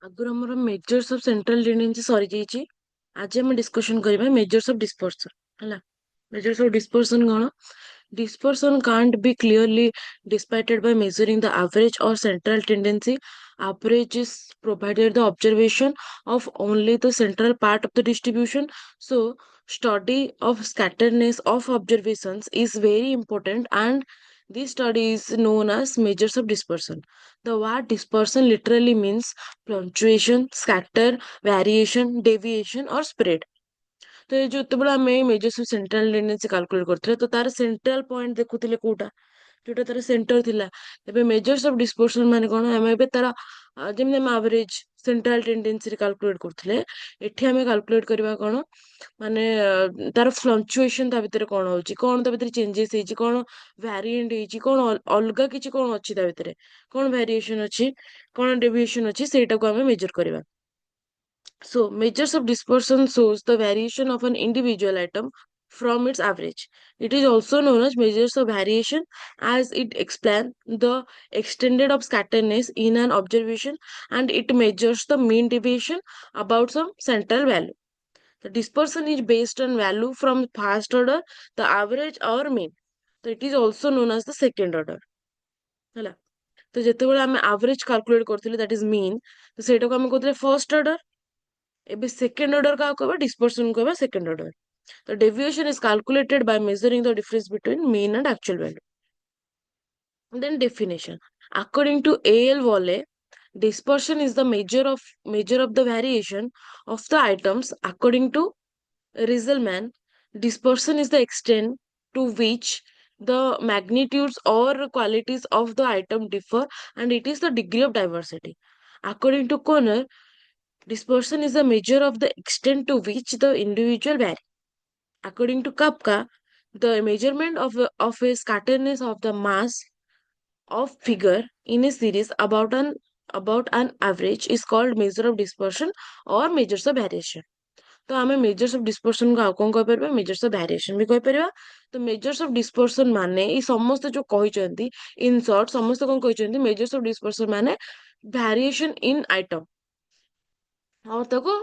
ଆଗରୁ ଆମର measures of central tendency ସରିଯାଇଛି। ଆଜି ଆମେ ଡିସ୍କସନ କରିବା ମେଜର୍ସ ଅଫ ଡିସ୍ପର୍ସନ ହେଲା। ମେଜର୍ସ ଅଫ ଡିସ୍ପର୍ସନ କଣ? Dispersion can't be clearly dispatched by measuring the average or central tendency. Average is provided the observation of only the central part of the distribution. So, study of scatteredness of observations is very important, and this study is known as measures of dispersion. The word dispersion literally means fluctuation, scatter, variation, deviation, or spread. ତ ଏ ଯେତେବେଳେ ଆମେ measures central tendency calculate କରୁଥିଲେ ତ ତାର central point ଦେଖୁଥିଲେ କୋଉଟା, ଯୋଉଟା ତାର ସେଣ୍ଟର ଥିଲା। ଏବେ ମେଜର୍ସ ଅଫ ଡିସ୍ପର୍ସନ ମାନେ କଣ, ଆମେ ଏବେ ତାର ଯେମିତି ଆମେ ଆଭରେଜ ସେଣ୍ଟ୍ରାଲ ଟେଣ୍ଡେନ୍ସିରେ କାଲକୁଲେଟ କରୁଥିଲେ, ଏଠି ଆମେ କାଲକୁଲେଟ କରିବା କଣ ମାନେ ତାର ଫ୍ଲକ୍ଚୁଏସନ ତା ଭିତରେ କଣ ହଉଛି, କଣ ତା ଭିତରେ ଚେଞ୍ଜେସ ହେଇଛି, କଣ ଭ୍ୟାରିଏଣ୍ଟ ହେଇଛି, କଣ ଅଲଗା କିଛି କଣ ଅଛି ତା ଭିତରେ, କଣ ଭ୍ୟାରିଏସନ ଅଛି, କଣ ଡେଭିଏସନ ଅଛି, ସେଇଟାକୁ ଆମେ ମେଜର କରିବା। So, measures of dispersion shows the variation of an individual item from its average. It is also known as measures of variation, as it explains the extent of scatteredness in an observation, and it measures the mean deviation about some central value. The dispersion is based on value from first order, the average or mean. So it is also known as the second order. ହେଲା। ତ ଯେତେବେଳେ ଆମେ average calculate କରୁଥିଲେ, that is mean, ତ ସେଇଟାକୁ ଆମେ କହୁଥିଲେ first order। ଏବେ second order କାହାକୁ କହିବା, dispersion କୁ କହିବା second order। The deviation is calculated by measuring the difference between mean and actual value. Then definition. According to A.L. Walle, dispersion is the measure of the variation of the items. According to Rieselman, dispersion is the extent to which the magnitudes or qualities of the item differ, and it is the degree of diversity. According to Conner, dispersion is a measure of the extent to which the individual vary. According to Kapka, the measurement of a scatterness of the mass of figure in a series about an average is called measure of dispersion or measures of variation. तो आमे measures of dispersion को आउ कौन कहि परबा, measures of variation भी कहि परबा। तो measures of dispersion माने ई समस्त जो कहिचंती, इन शॉर्ट समस्त कोन कहिचंती, मेजर्स ऑफ डिस्पर्सन माने वेरिएशन इन आइटम, और ताको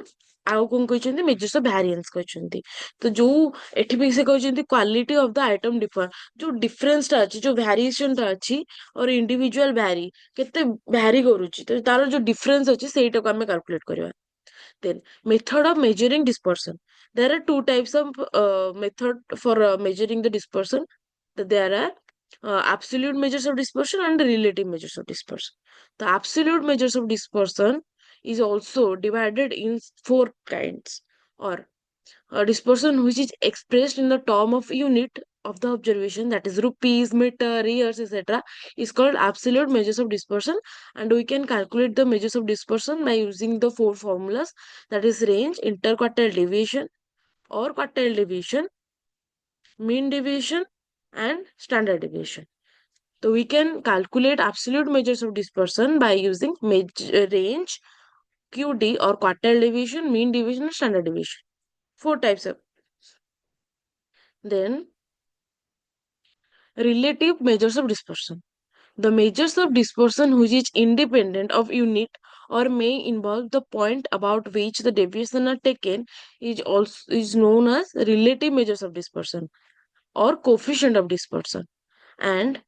आउ कौन कहिचंती, मेजर्स ऑफ वेरिएंस कहिचंती। तो जो एठी भी से कहिचंती quality of the item differ, जो डिफरेंस ता अछि, जो वेरिएशन ता अछि, और इंडिविजुअल वैरी केते वैरी करूची, तो तारो जो डिफरेंस अछि सेटा को हमें कैलकुलेट करबा। Then, method of measuring dispersion. There are two types of method for measuring the dispersion. There are absolute measures of dispersion and relative measures of dispersion. The absolute measures of dispersion is also divided in four kinds, or dispersion which is expressed in the term of unit of the observation, that is rupees, meter, years, etc., is called absolute measures of dispersion, and we can calculate the measures of dispersion by using the four formulas, that is range, interquartile deviation or quartile deviation, mean deviation, and standard deviation. So we can calculate absolute measures of dispersion by using range, QD or quartile deviation, mean deviation, and standard deviation. Four types of. Then relative measures of dispersion. The measures of dispersion which is independent of unit or may involve the point about which the deviation are taken is known as relative measures of dispersion or coefficient of dispersion. And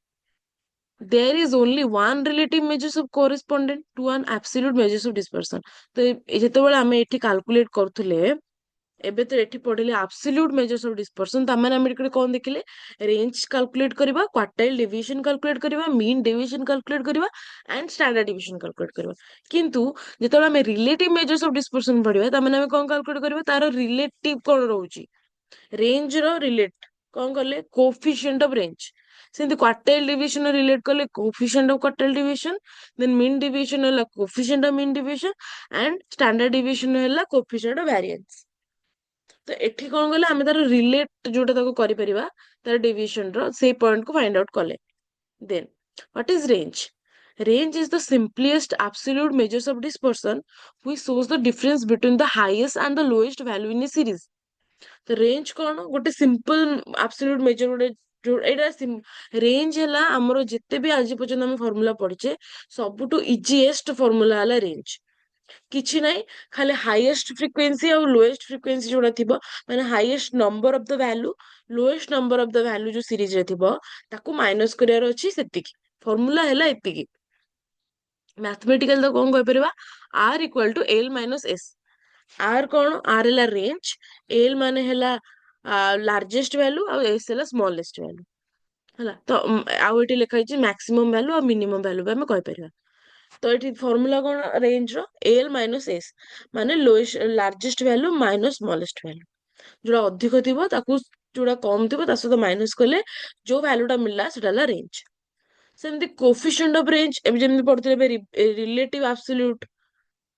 there is only one relative measures of correspondent to an absolute measures of dispersion. तो ଯେତେବେଳେ ଆମେ ଏଠି calculate କରୁଥିଲେ, ଏବେ ତ ଏଠି ପଢିଲେ absolute measures of dispersion, ତାମାନେ ଆମେ ଏଠି କଣ ଦେଖିଲେ, range calculate କରିବା, quartile deviation calculate କରିବା, mean deviation calculate କରିବା, and standard deviation calculate କରିବା। କିନ୍ତୁ ଯେତେବେଳେ ଆମେ relative measures of dispersion ପଢିବା, ତାମାନେ ଆମେ କଣ calculate କରିବା, ତାର relative କଣ ରହୁଛି, range ର relate କଣ କଲେ, coefficient of range। ସେମିତି quartile deviation relate କଲେ coefficient of quartile deviation, then mean deviation ହେଲା coefficient of mean deviation, and standard deviation ହେଲା coefficient of variance। ତ ଏଠି କଣ କଲେ, ଆମେ ତାର ରିଲେଟ ଯୋଉଟା ତାକୁ କରିପାରିବା ତାର ଡେଭିଏସନ ର ସେଇ ପଏଣ୍ଟ କୁ ଫାଇंड ଆଉଟ୍ କଲେ। ଦେନ୍ what is range? Range is the simplest absolute measures of dispersion which shows the difference between the highest and the lowest value in a series. ତ ରେଞ୍ଜ କଣ, ଗୋଟେ ସିମ୍ପଲ absolute measure, ଗୋଟେ ଏଇଟା range ହେଲା ଆମର ଯେତେ ବି ଆଜି ପର୍ଯ୍ୟନ୍ତ ଆମେ ଫର୍ମୁଲା ପଢିଛେ ସବୁଠୁ ଇଜିଏଷ୍ଟ ଫର୍ମୁଲା ହେଲା ରେଞ୍ଜ। କିଛି ନାହିଁ, ଖାଲି ହାଇଏଷ୍ଟ ଫ୍ରିକ୍ୱେନ୍ସି ଆଉ ଲୋଏଷ୍ଟ ଫ୍ରିକ୍ୱେନ୍ସି ଯୋଉଟା ଥିବ, ମାନେ highest number of the value, lowest number of the value ଯୋଉ ସିରିଜରେ ଥିବ ତାକୁ ମାଇନସ କରିବାର ଅଛି, ସେତିକି। ଫର୍ମୁଲା ହେଲା ଏତିକି। ମ୍ୟାଥମେଟିକାଲ ତ କଣ କହିପାରିବା, R equal to L minus S. R କଣ, ଆର୍ ହେଲା ରେଞ୍ଜ, ଏଲ୍ ମାନେ ହେଲା ଲାର୍ଜେଷ୍ଟ ଭ୍ୟାଲୁ, ଆଉ ଏସ୍ ହେଲା ସ୍ମଲେଷ୍ଟ ଭ୍ୟାଲୁ। ହେଲା ତ ଆଉ ଏଠି ଲେଖା ହେଇଛି ମ୍ୟାକ୍ସିମମ୍ ଭ୍ୟାଲୁ ଆଉ ମିନିମମ୍ ଭ୍ୟାଲୁ ବି ଆମେ କହିପାରିବା। ତ ଏଠି ଫର୍ମୁଲା କଣ, ରେଞ୍ଜ ର ଏଲ୍ ମାଇନସ ଏସ୍, ମାନେ lowest largest value minus smallest value. ଯୋଉଟା ଅଧିକ ଥିବ ତାକୁ, ଯୋଉଟା କମ ଥିବ ତା ସହିତ ମାଇନସ କଲେ ଯୋଉ ଭ୍ୟାଲୁ ଟା ମିଳିଲା ସେଟା ହେଲା ରେଞ୍ଜ। ସେମିତି କୋଫିସିଏଣ୍ଟ ଅଫ ରେଞ୍ଜ, ଏବେ ଯେମିତି ପଢୁଥିଲେ ଏବେ ରିଲେଟିଭ ଆବସଲ୍ୟୁଟ।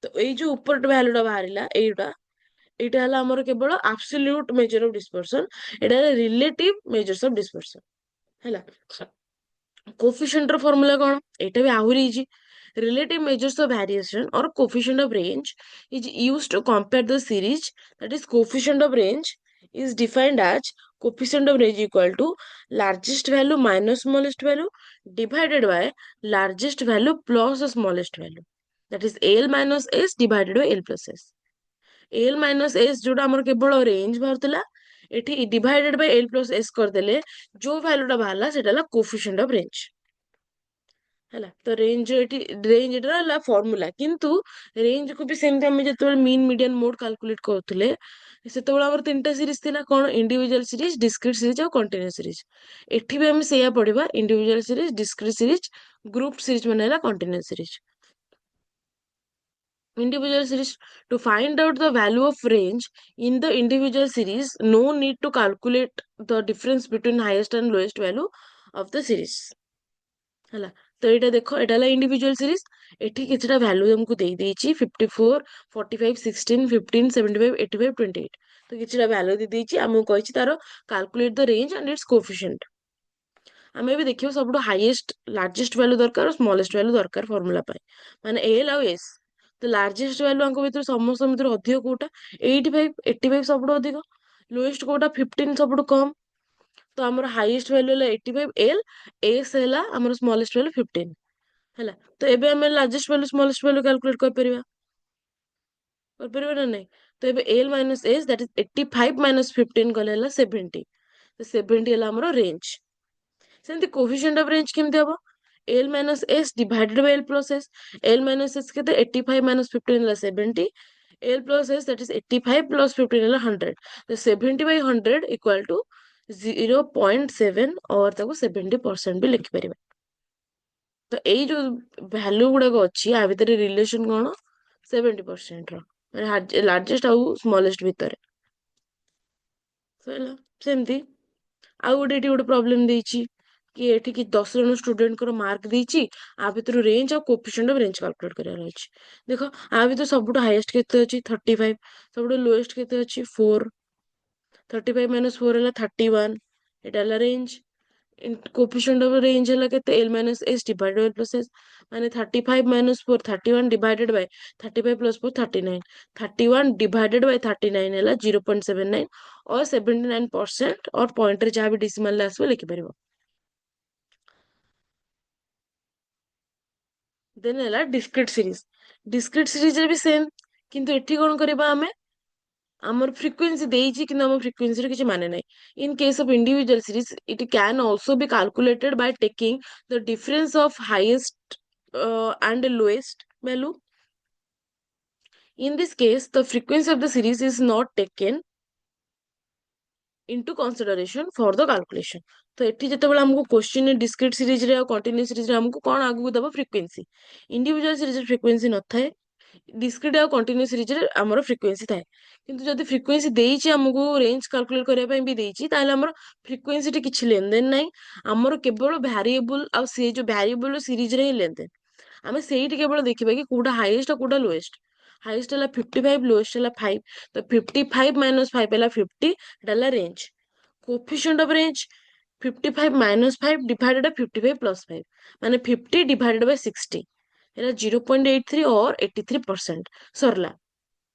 ତ ଏଇ ଯୋଉ ଉପର ଭ୍ୟାଲୁ ଟା ବାହାରିଲା ଏଇଟା, ଏଇଟା ହେଲା ଆମର କେବଳ ଆବସଲ୍ୟୁଟ ମେଜର ଅଫ ଡିସପରସନ, ଏଇଟା ହେଲା ରିଲେଟିଭ ମେଜର୍ସ ଅଫ ଡିସପରସନ। ହେଲା, କୋଫିସିଏଣ୍ଟ ର ଫର୍ମୁଲା କଣ, ଏଇଟା ବି ଆହୁରି easy. Relative measures of variation or coefficient of range is used to compare the series. That is, coefficient of range is defined as coefficient of range equal to largest value minus smallest value divided by largest value plus the smallest value. That is L minus S divided by L plus S. L minus S जोटा हमर केवल range बाहरतला, एठी divided by L plus S करदेले जो value टा बाहरला सेटा ला coefficient of range। ହେଲା ତ range ଏଟା ହେଲା ଫର୍ମୁଲା, କିନ୍ତୁ ରେଞ୍ଜ କୁ ବି ସେମିତି ଆମେ ଯେତେବେଳେ ମିନ୍ ମିଡିଆନ ମୋଡ କାଲକୁଲେଟ କରୁଥିଲେ ସେତେବେଳେ ଆମର ତିନିଟା ସିରିଜ ଥିଲା, କଣ, ଇଣ୍ଡିଭିଜୁଆଲ ସିରିଜ, ଡିସ୍କ୍ରିଟ ସିରିଜ ଆଉ କଣ୍ଟିନ୍ୟୁଅସ୍ ସିରିଜ। ଏଠି ବି ଆମେ ସେଇଆ ପଢିବା, individual series, discrete series, group series ମାନେ ହେଲା continuous series. Individual series, to find out the value of range in the individual series, no need to calculate the difference between highest and lowest value of the series। ହେଲା ତ ଏଇଟା ଦେଖ, ଏଇଟା ହେଲା individual series. ଏଠି କିଛିଟା value ଆମକୁ ଦେଇଛି 54, 45, 16, 15, 75, 85, 28। ତ କିଛିଟା ଭ୍ୟାଲୁ ଦେଇଛି, ଆମକୁ କହିଛି ତାର calculate the range and its coefficient. ଆମେ ଏବେ ଦେଖିବା ସବୁଠୁ ହାଇଏଷ୍ଟ ଲାର୍ଜେଷ୍ଟ ଭ୍ୟାଲୁ ଦରକାର ଆଉ ସ୍ମଲେଷ୍ଟ ଭ୍ୟାଲୁ ଦରକାର ଫର୍ମୁଲା ପାଇଁ, ମାନେ ଏଲ୍ ଆଉ ଏସ୍। ତ ଲାର୍ଜେଷ୍ଟ ଭ୍ୟାଲୁ ଆଙ୍କ ଭିତରୁ ସମସ୍ତଙ୍କ ଭିତରୁ ଅଧିକ କୋଉଟା, 85, 85 ସବୁଠୁ ଅଧିକ। ଲୋଏଷ୍ଟ କୋଉଟା, 15 ସବୁଠୁ କମ। ତ ଆମର ହାଇଏଷ୍ଟ ଭ୍ୟାଲୁ ହେଲା 85 ଏଲ୍, ଏସ୍ ହେଲା ଆମର ସ୍ମଲେଷ୍ଟ ଭ୍ୟାଲୁ 15। ହେଲା ତ ଏବେ ଆମେ ଲାର୍ଜେଷ୍ଟ ଭ୍ୟାଲୁ ସ୍ମଲେଷ୍ଟ ଭ୍ୟାଲୁ କ୍ୟାଲକୁଲେଟ କରିପାରିବା, ନା ନାଇଁ? ତ ଏବେ L minus S, that is 85 minus 15 କଲେ ହେଲା 70। ତ 70 ହେଲା ଆମର ରେଞ୍ଜ। ସେମିତି କୋଫିସିଏଣ୍ଟ ଅଫ ରେଞ୍ଜ କେମିତି ହବ, L minus S divided by L plus S। L minus S କେତେ, 85 minus 15 ହେଲା 70। L plus S, that is 85 plus 15 ହେଲା 100। ତ 70 by 100 equal to 0.7 और ତାକୁ 70% ବି ଲେଖିପାରିବା। ତ ଏଇ ଯୋଉ ଭ୍ୟାଲୁ ଗୁଡାକ ଅଛି ଆ ଭିତରେ ରିଲେସନ କଣ, 70% ର, ମାନେ ଲାର୍ଜେଷ୍ଟ ଆଉ ସ୍ମଲେଷ୍ଟ ଭିତରେ। ସଇଲା। ସେମିତି ଆଉ ଗୋଟେ ଏଠି ଗୋଟେ ପ୍ରୋବ୍ଲେମ ଦେଇଛି କି ଏଠିକି 10 ଜଣ ଷ୍ଟୁଡେଣ୍ଟଙ୍କର ମାର୍କ ଦେଇଛି, ଆ ଭିତରୁ ରେଞ୍ଜ ଆଉ କୋଫିସିଏଣ୍ଟ ଅଫ ରେଞ୍ଜ କାଲକୁଲେଟ କରିବାର ଅଛି। ଦେଖ ଆ ଭିତରୁ ସବୁଠୁ ହାଇଏଷ୍ଟ କେତେ ଅଛି, 35। ସବୁଠୁ ଲୋଏଷ୍ଟ କେତେ ଅଛି, 4। 35 ମାଇନସ 4 ହେଲା 31, ଏଟା ହେଲା ରେଞ୍ଜ। କୋଫିସିଏଣ୍ଟ ଅଫ ରେଞ୍ଜ ହେଲା କେତେ, L minus S divided by L plus S, ମାନେ 35 minus 4, 31 divided by 35 plus 4, 39। 31 divided by 39 ହେଲା 0.79 और 79% और ପଏଣ୍ଟରେ ଯାହା ବି ଡିସିମାଲରେ ଆସିବ ଲେଖିପାରିବ। ଦେନ୍ ହେଲା ଡିସ୍କ୍ରିଟ ସିରିଜ। ଡିସ୍କ୍ରିଟ ସିରିଜରେ ବି ସେମ୍, କିନ୍ତୁ ଏଠି କଣ କରିବା ଆମେ, ଆମର ଫ୍ରିକ୍ୱେନ୍ସି ଦେଇଛି କିନ୍ତୁ ଆମ ଫ୍ରିକ୍ୱେନ୍ସିର କିଛି ମାନେ ନାହିଁ। In case of individual series, it can also be calculated by taking the difference of highest and lowest value. In this case, the frequency of the series is not taken into consideration for the calculation। ତ ଏଠି ଯେତେବେଳେ ଆମକୁ question ଡିସ୍କ୍ରିଟ ସିରିଜରେ ଆଉ continuous ସିରିଜରେ ଆମକୁ କଣ ଆଗକୁ ଦବ, ଫ୍ରିକ୍ୱେନ୍ସି। ଇଣ୍ଡିଭିଜୁଆଲ ସିରିଜରେ ଫ୍ରିକ୍ୱେନ୍ସି ନଥାଏ, ଡିସ୍କ୍ରିଟ ଆଉ କଣ୍ଟିନ୍ୟୁଅସ୍ ସିରିଜରେ ଆମର ଫ୍ରିକ୍ୱେନ୍ସି ଥାଏ। କିନ୍ତୁ ଯଦି ଫ୍ରିକ୍ୱେନ୍ସି ଦେଇଛି ଆମକୁ ରେଞ୍ଜ କାଲକୁଲେଟ କରିବା ପାଇଁ ବି ଦେଇଛି, ତାହେଲେ ଆମର ଫ୍ରିକ୍ୱେନ୍ସିଟି କିଛି ଲେନଦେନ ନାହିଁ, ଆମର କେବଳ ଭ୍ୟାରିଏବୁଲ ଆଉ ସେ ଯୋଉ ଭ୍ୟାରିଏବୁଲ ସିରିଜରେ ହିଁ ଲେନଦେନ। ଆମେ ସେଇଠି କେବଳ ଦେଖିବା କି କୋଉଟା ହାଇଏଷ୍ଟ ଆଉ କୋଉଟା ଲୋଏଷ୍ଟ। ହାଇଏଷ୍ଟ ହେଲା 55, ଲୋଏଷ୍ଟ ହେଲା 5। ତ 55 ମାଇନସ 5 ହେଲା 50, ଏଟା ହେଲା range. Coefficient of range 55 minus 5 divided by 55 plus 5, ମାନେ 50 divided by 60 ହେଲା 0.83 or 83%। ସରିଲା,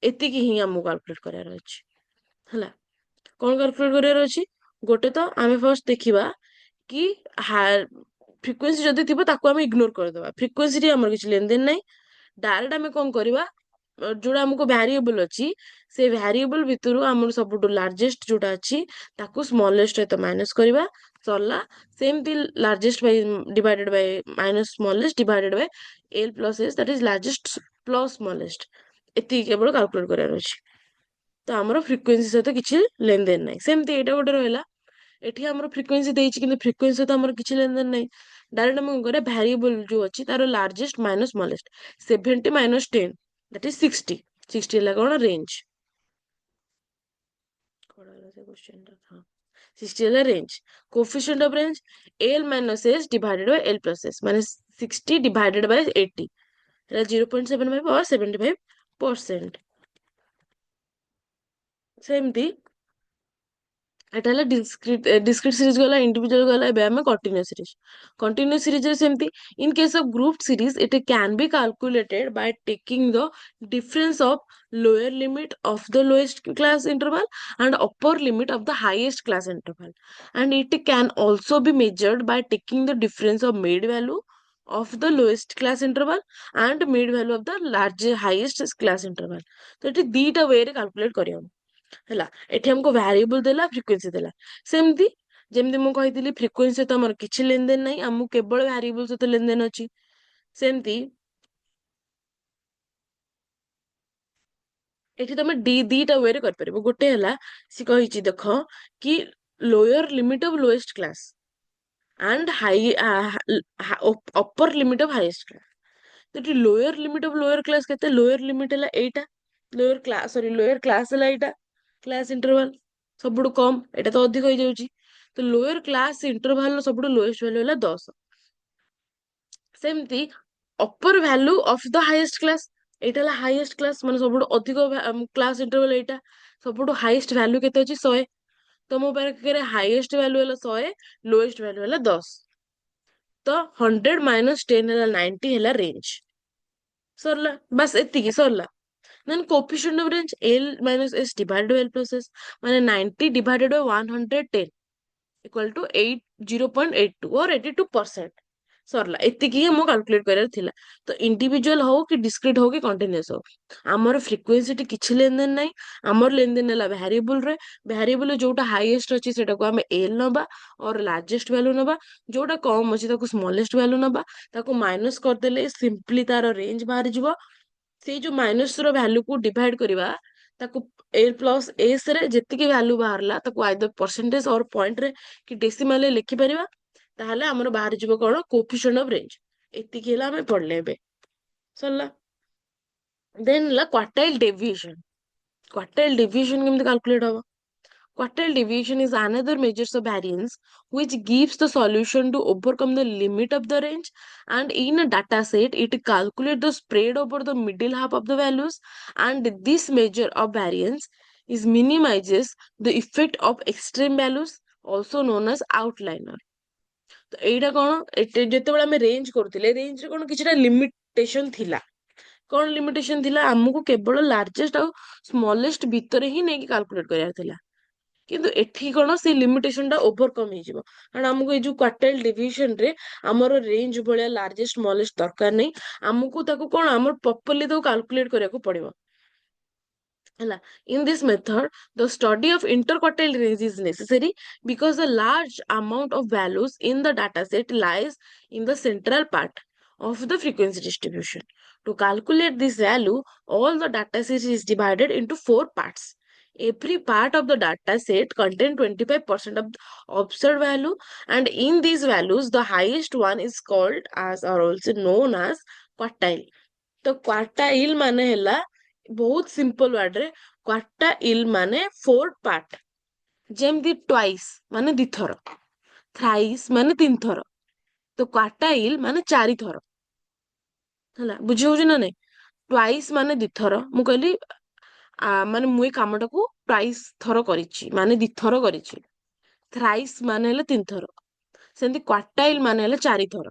ଏତିକି ହିଁ ଆମକୁ କାଲକୁଲେଟ କରିବାର ଅଛି। ହେଲା, କଣ କାଲକୁଲେଟ କରିବାର ଅଛି, ଗୋଟେ ତ ଆମେ ଫାର୍ଷ୍ଟ ଦେଖିବା କି ଫ୍ରିକ୍ୱେନ୍ସି ଯଦି ଥିବ ତାକୁ ଆମେ ଇଗ୍ନୋର କରିଦେବା, ଫ୍ରିକ୍ୱେନ୍ସିରେ ଆମର କିଛି ଲେନଦେନ ନାହିଁ। ଡାଇରେକ୍ଟ ଆମେ କଣ କରିବା, जोड़ा हमको भैरिएबल अच्छी से भैरिएबल भितर आम सब लार्जेस्ट जोटा अच्छी ताकू स्मॉलेस्ट सहित माइनस करवा सरला सेमती largest by divided by minus smallest divided by L plus S that is largest plus smallest एति केवल कैलकुलेट करार अछि तो आमर फ्रिक्वेंसी सहित किछि लेन देन नाही सेमती एटा गोटे रहला एठी हमर फ्रिक्वेंसी देछि किंतु फ्रिक्वेंसी सहित हमर किछि लेन देन नाही डायरेक्ट हम करे भैरिएबल जो अछि तार largest minus smallest 70 minus 10 that is 60 60 ହେଲା କଣ ରେଞ୍ଜ କଣ ହେଲା ସେ क्वेश्चन ଟା ହଁ 60 ହେଲା range coefficient of range l minus s divided by l plus s ମାନେ 60 divided by 80 ହେଲା 0.75 or 75% ସେମିତି এটা ହେଲା discrete series ଗଲା individual ଗଲା ଏବେ ଆମେ continuous series ରେ ସେମିତି in case of grouped series it can be calculated by taking the difference of lower limit of the lowest class interval and upper limit of the highest class interval and it can also be measured by taking the difference of mid value of the lowest class interval and mid value of the largest highest class interval तो ଏଠି ଦିଟା way ରେ calculate କରିହବ ହେଲା ଏଠି ଆମକୁ variable ଦେଲା frequency ଦେଲା ସେମିତି ଯେମିତି ମୁଁ କହିଥିଲି ଫ୍ରିକ୍ୱେନ୍ସି ସହିତ ଆମର କିଛି ଲେନଦେନ ନାହିଁ ଆମକୁ କେବଳ ଭ୍ୟାରିଏବଲ ସହିତ ଲେନଦେନ ଅଛି ସେମିତି ଏଠି ତମେ ଦିଟା ୱେରେ କରିପାରିବ ଗୋଟେ ହେଲା ସେ କହିଛି ଦେଖ କି lower limit of lowest class and upper limit of highest class तो एठी lower limit of lower class केते लोअर लिमिट हला एटा लोअर क्लास हला एटा क्लास इंटरवल सबुठु कम एटा तो अधिक हो जाउची तो लोअर क्लास इंटरवल सबुठु लोएस्ट वैल्यू हला 10 सेमती upper value of the highest class एटा हला हाईएस्ट क्लास माने सबुठु अधिक क्लास इंटरवल एटा सबुठु हाईएस्ट वैल्यू केते अछि 100 तो मो पारे हाईएस्ट वैल्यू हला 100 लोएस्ट वैल्यू हला 10 तो 100 माइनस 10 हला 90 हला रेंज सरला बस एतिकी सरला then coefficient of range L minus S divided by L plus S माने 90 divided by 110 equal to 0.82 or 82% सरला एतिकी ही मो कैलकुलेट करार थिला तो इंडिविजुअल हो कि डिस्क्रीट हो कि कंटीन्यूअस हो आमर फ्रिक्वेंसी टी किछि लेन देन नाही आमर लेन देन हला वेरिएबल जोटा हाईएस्ट अछि सेटा को हमें एल नबा और लार्जेस्ट वैल्यू नबा जोटा कम अछि ताको स्मॉलेस्ट वैल्यू नबा ताको माइनस कर देले सिंपली तार रेंज बाहर जिवो से जो माइनस रो वैल्यू को डिवाइड करबा ताको एल प्लस एस रे जेतिकी वैल्यू बाहरला ताको आइदर परसेंटेज और पॉइंट रे कि डेसिमल रे लिखि परिबा ताहले हमर बाहर जिवो कोन कोएफिशिएंट ऑफ रेंज एतिकी हला हमें पढ़ले एबे सरला देन ला क्वार्टाइल डेविएशन केमते कैलकुलेट होबो quartile deviation is another measure of variance which gives the solution to overcome the limit of the range and in a data set it calculates the spread over the middle half of the values and this measure of variance is minimizes the effect of extreme values also known as outliner तो एटा कोन जेतेबेला ଆମେ range करथिले range रे कोन किछटा limitation थिला कोन limitation थिला हमकु केवल largest और smallest भितरे ही नेकी कैलकुलेट करियार थिला किंतु एठी कोन से लिमिटेशन टा ओवरकम हे जिवो कारण हमकु ए जो क्वार्टाइल डिवीजन रे हमर रेंज भलिया लार्जेस्ट स्मॉलेस्ट दरकार नै हमकु ताको कोन हमर प्रॉपर्ली तो कैलकुलेट करिया को पड़िबो Hala. In this method, the study of interquartile range is necessary because a large amount of values in the dataset lies in the central part of the frequency distribution. To calculate this value, all the dataset is divided into 4 parts. Every part of the dataset contains 25% of the observed value, and in these values, the highest one is called as or also known as quartile. तो quartile माने ହେଲା बहुत simple word रे quartile माने 4 part जेमती twice माने दिथर thrice माने 3 थर तो क्वार्टाइल माने 4 थर ହେଲା बुझी होउछ ना नै ट्वाइस माने दिथर मु कहली माने मु ए कामटा को ट्वाइस थर करिछि माने दिथर करिछि थ्राइस माने ହେଲା 3 थर सेमती क्वार्टाइल माने ହେଲା 4 थर